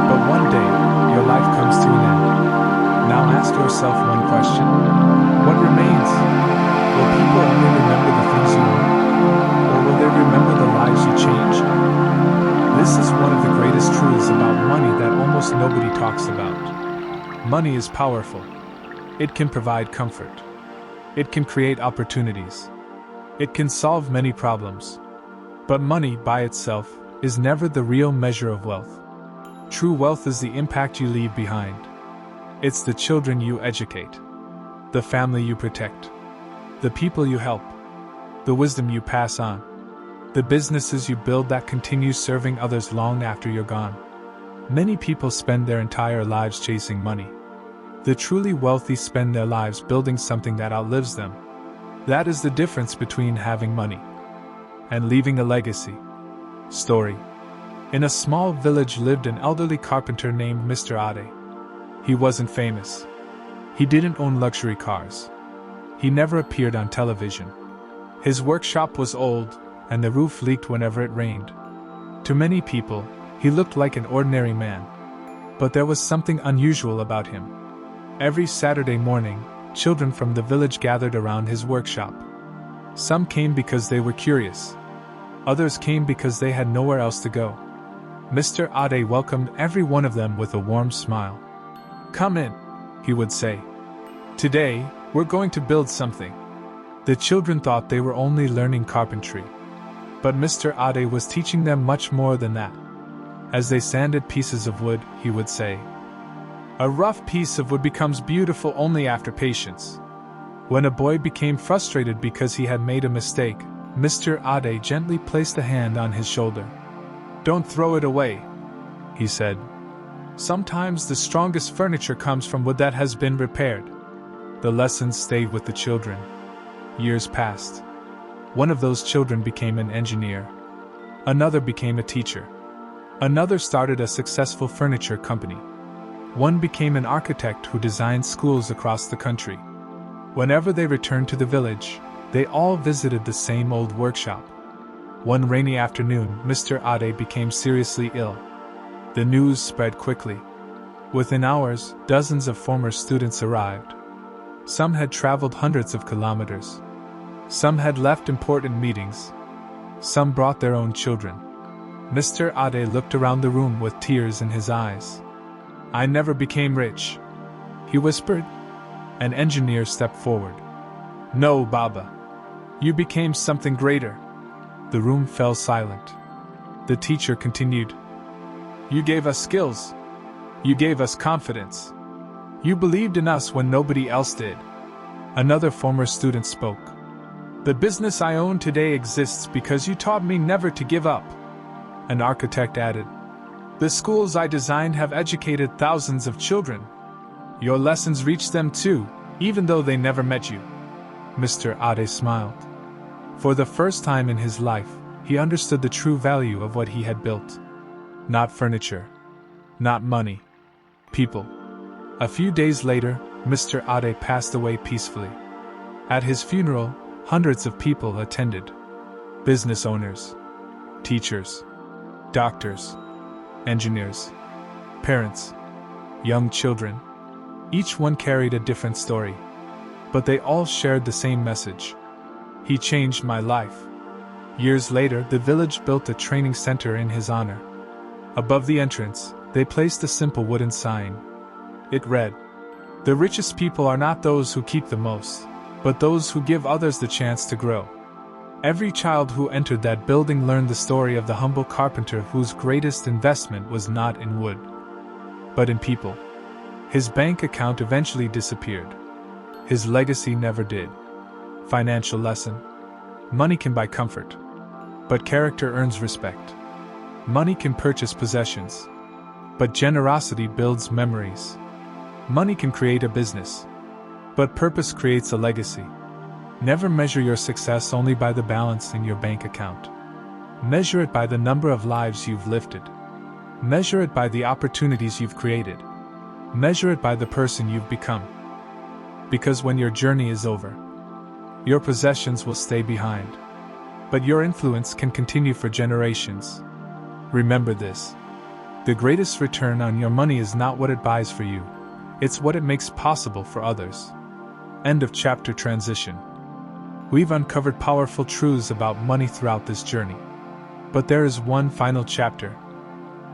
But one day, your life comes to an end. Now ask yourself one question. What remains? Will people only remember the things you own? Or will they remember the lives you changed? This is one of the greatest truths about money that almost nobody talks about. Money is powerful. It can provide comfort. It can create opportunities. It can solve many problems. But money by itself is never the real measure of wealth. True wealth is the impact you leave behind. It's the children you educate, the family you protect, the people you help, the wisdom you pass on, the businesses you build that continue serving others long after you're gone. Many people spend their entire lives chasing money. The truly wealthy spend their lives building something that outlives them. That is the difference between having money and leaving a legacy. Story. In a small village lived an elderly carpenter named Mr. Ade. He wasn't famous. He didn't own luxury cars. He never appeared on television. His workshop was old, and the roof leaked whenever it rained. To many people, he looked like an ordinary man. But there was something unusual about him. Every Saturday morning, children from the village gathered around his workshop. Some came because they were curious. Others came because they had nowhere else to go. Mr. Ade welcomed every one of them with a warm smile. "Come in," he would say. "Today, we're going to build something." The children thought they were only learning carpentry. But Mr. Ade was teaching them much more than that. As they sanded pieces of wood, he would say, "A rough piece of wood becomes beautiful only after patience." When a boy became frustrated because he had made a mistake, Mr. Ade gently placed a hand on his shoulder. "Don't throw it away," he said. "Sometimes the strongest furniture comes from wood that has been repaired." The lessons stayed with the children. Years passed. One of those children became an engineer. Another became a teacher. Another started a successful furniture company. One became an architect who designed schools across the country. Whenever they returned to the village, they all visited the same old workshop. One rainy afternoon, Mr. Ade became seriously ill. The news spread quickly. Within hours, dozens of former students arrived. Some had traveled hundreds of kilometers. Some had left important meetings. Some brought their own children. Mr. Ade looked around the room with tears in his eyes. "I never became rich," he whispered. An engineer stepped forward. "No, Baba. You became something greater." The room fell silent. The teacher continued. "You gave us skills. You gave us confidence. You believed in us when nobody else did." Another former student spoke. "The business I own today exists because you taught me never to give up." An architect added. "The schools I designed have educated thousands of children. Your lessons reached them too, even though they never met you." Mr. Ade smiled. For the first time in his life, he understood the true value of what he had built. Not furniture. Not money. People. A few days later, Mr. Ade passed away peacefully. At his funeral, hundreds of people attended. Business owners, teachers, doctors, engineers, parents, young children. Each one carried a different story. But they all shared the same message. "He changed my life." Years later, the village built a training center in his honor. Above the entrance, they placed a simple wooden sign. It read, "The richest people are not those who keep the most, but those who give others the chance to grow." Every child who entered that building learned the story of the humble carpenter whose greatest investment was not in wood, but in people. His bank account eventually disappeared. His legacy never did. Financial lesson: money can buy comfort, but character earns respect. Money can purchase possessions, but generosity builds memories. Money can create a business, but purpose creates a legacy. Never measure your success only by the balance in your bank account. Measure it by the number of lives you've lifted. Measure it by the opportunities you've created. Measure it by the person you've become. Because when your journey is over, your possessions will stay behind, but your influence can continue for generations. Remember this: the greatest return on your money is not what it buys for you, it's what it makes possible for others. End of chapter. Transition. We've uncovered powerful truths about money throughout this journey. But there is one final chapter,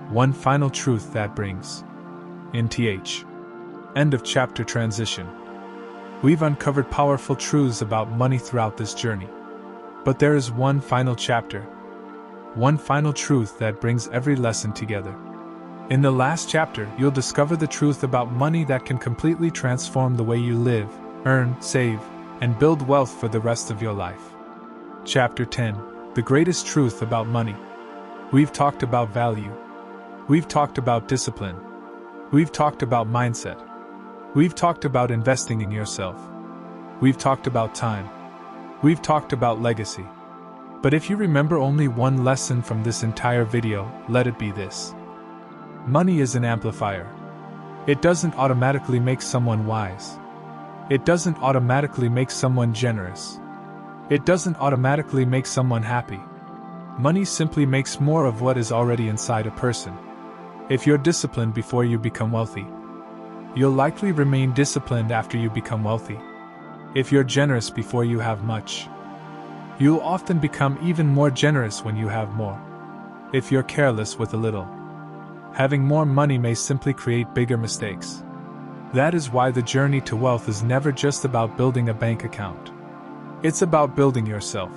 one final truth that brings NTH. End of chapter. Transition. We've uncovered powerful truths about money throughout this journey. But there is one final chapter, one final truth that brings every lesson together. In the last chapter, you'll discover the truth about money that can completely transform the way you live, earn, save, and build wealth for the rest of your life. Chapter 10: The Greatest Truth About Money. We've talked about value. We've talked about discipline. We've talked about mindset. We've talked about investing in yourself. We've talked about time. We've talked about legacy. But if you remember only one lesson from this entire video, let it be this: money is an amplifier. It doesn't automatically make someone wise. It doesn't automatically make someone generous. It doesn't automatically make someone happy. Money simply makes more of what is already inside a person. If you're disciplined before you become wealthy, you'll likely remain disciplined after you become wealthy. If you're generous before you have much, you'll often become even more generous when you have more. If you're careless with a little, having more money may simply create bigger mistakes. That is why the journey to wealth is never just about building a bank account. It's about building yourself.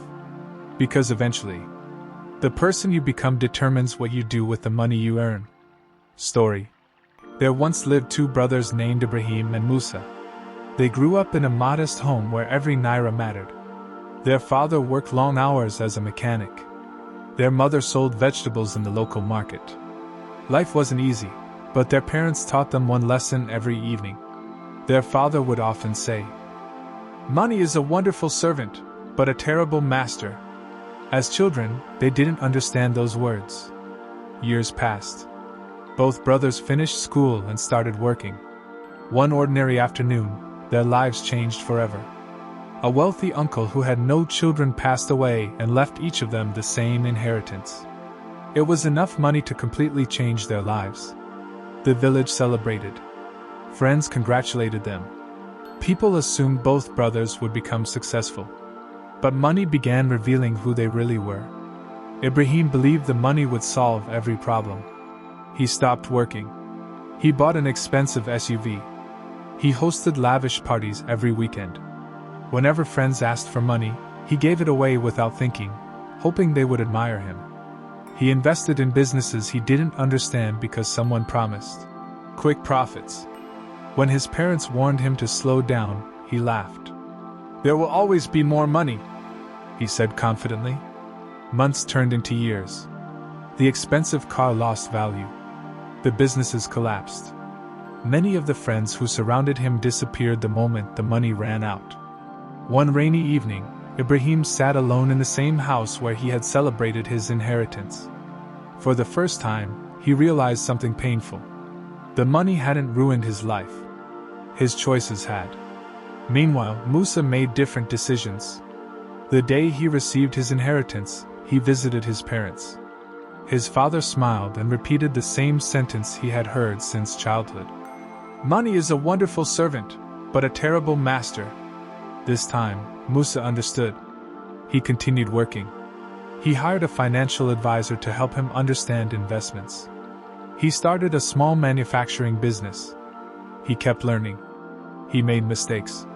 Because eventually, the person you become determines what you do with the money you earn. Story. There once lived two brothers named Ibrahim and Musa. They grew up in a modest home where every naira mattered. Their father worked long hours as a mechanic. Their mother sold vegetables in the local market. Life wasn't easy, but their parents taught them one lesson every evening. Their father would often say, Money is a wonderful servant, but a terrible master. As children, they didn't understand those words. Years passed. Both brothers finished school and started working. One ordinary afternoon, their lives changed forever. A wealthy uncle who had no children passed away and left each of them the same inheritance. It was enough money to completely change their lives. The village celebrated. Friends congratulated them. People assumed both brothers would become successful. But money began revealing who they really were. Ibrahim believed the money would solve every problem. He stopped working. He bought an expensive SUV. He hosted lavish parties every weekend. Whenever friends asked for money, he gave it away without thinking, hoping they would admire him. He invested in businesses he didn't understand because someone promised quick profits. When his parents warned him to slow down, he laughed. "There will always be more money," he said confidently. Months turned into years. The expensive car lost value. The businesses collapsed. Many of the friends who surrounded him disappeared the moment the money ran out. One rainy evening, Ibrahim sat alone in the same house where he had celebrated his inheritance. For the first time, he realized something painful. The money hadn't ruined his life. His choices had. Meanwhile, Musa made different decisions. The day he received his inheritance, he visited his parents. His father smiled and repeated the same sentence he had heard since childhood. "Money is a wonderful servant, but a terrible master." This time, Musa understood. He continued working. He hired a financial advisor to help him understand investments. He started a small manufacturing business. He kept learning. He made mistakes.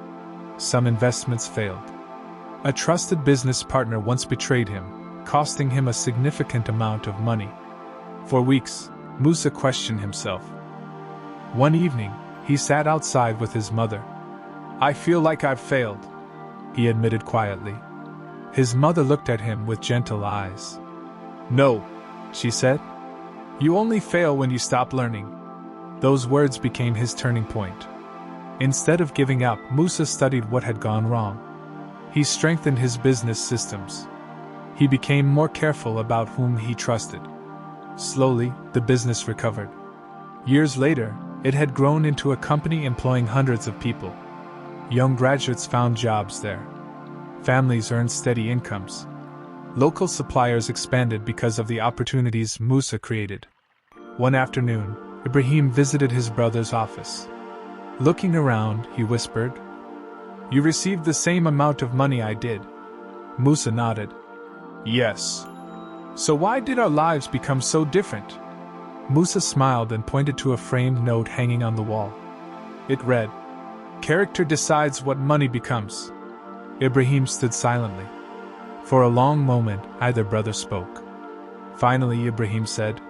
Some investments failed. A trusted business partner once betrayed him, costing him a significant amount of money. For weeks, Musa questioned himself. One evening, he sat outside with his mother. "I feel like I've failed," he admitted quietly. His mother looked at him with gentle eyes. "No," she said. "You only fail when you stop learning." Those words became his turning point. Instead of giving up, Musa studied what had gone wrong. He strengthened his business systems. He became more careful about whom he trusted. Slowly, the business recovered. Years later, it had grown into a company employing hundreds of people. Young graduates found jobs there. Families earned steady incomes. Local suppliers expanded because of the opportunities Musa created. One afternoon, Ibrahim visited his brother's office. Looking around, he whispered, "You received the same amount of money I did." Musa nodded. "Yes. So why did our lives become so different?" Musa smiled and pointed to a framed note hanging on the wall. It read, "Character decides what money becomes." Ibrahim stood silently. For a long moment, neither brother spoke. Finally, Ibrahim said,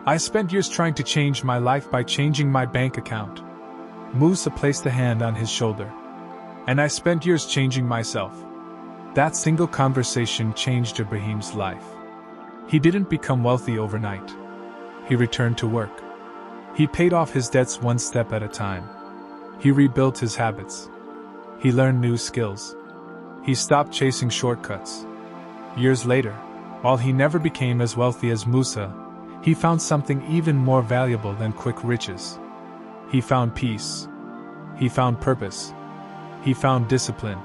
"I spent years trying to change my life by changing my bank account." Musa placed a hand on his shoulder. "And I spent years changing myself." That single conversation changed Ibrahim's life. He didn't become wealthy overnight. He returned to work. He paid off his debts one step at a time. He rebuilt his habits. He learned new skills. He stopped chasing shortcuts. Years later, while he never became as wealthy as Musa, he found something even more valuable than quick riches. He found peace. He found purpose. He found discipline.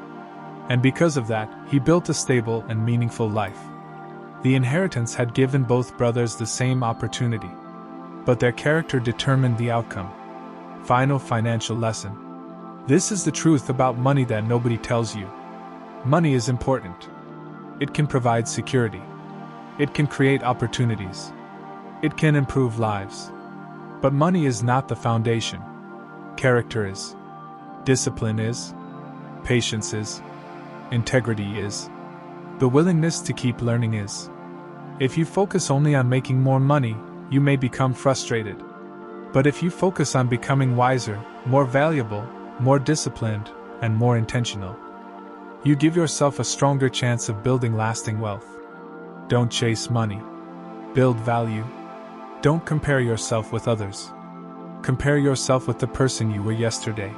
And because of that, he built a stable and meaningful life. The inheritance had given both brothers the same opportunity. But their character determined the outcome. Final financial lesson. This is the truth about money that nobody tells you. Money is important. It can provide security. It can create opportunities. It can improve lives. But money is not the foundation. Character is. Discipline is. Patience is. Integrity is. The willingness to keep learning is. If you focus only on making more money, you may become frustrated. But if you focus on becoming wiser, more valuable, more disciplined, and more intentional, you give yourself a stronger chance of building lasting wealth. Don't chase money. Build value. Don't compare yourself with others. Compare yourself with the person you were yesterday.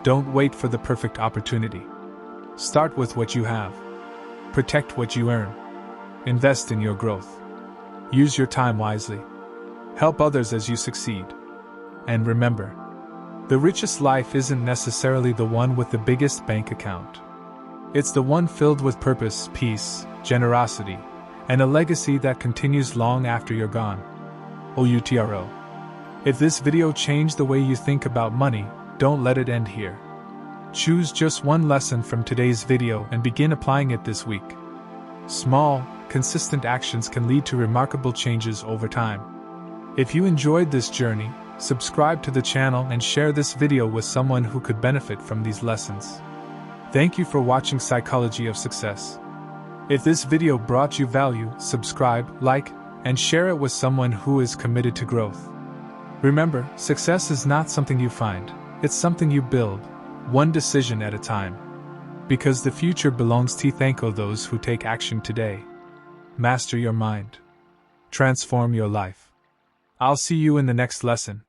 Don't wait for the perfect opportunity. Start with what you have. Protect what you earn. Invest in your growth. Use your time wisely. Help others as you succeed. And remember, the richest life isn't necessarily the one with the biggest bank account. It's the one filled with purpose, peace, generosity, and a legacy that continues long after you're gone. OUTRO. If this video changed the way you think about money, don't let it end here. Choose just one lesson from today's video and begin applying it this week. Small, consistent actions can lead to remarkable changes over time. If you enjoyed this journey, subscribe to the channel and share this video with someone who could benefit from these lessons. Thank you for watching Psychology of Success. If this video brought you value, subscribe, like, and share it with someone who is committed to growth. Remember, success is not something you find, it's something you build, one decision at a time. Because the future belongs to those who take action today. Master your mind. Transform your life. I'll see you in the next lesson.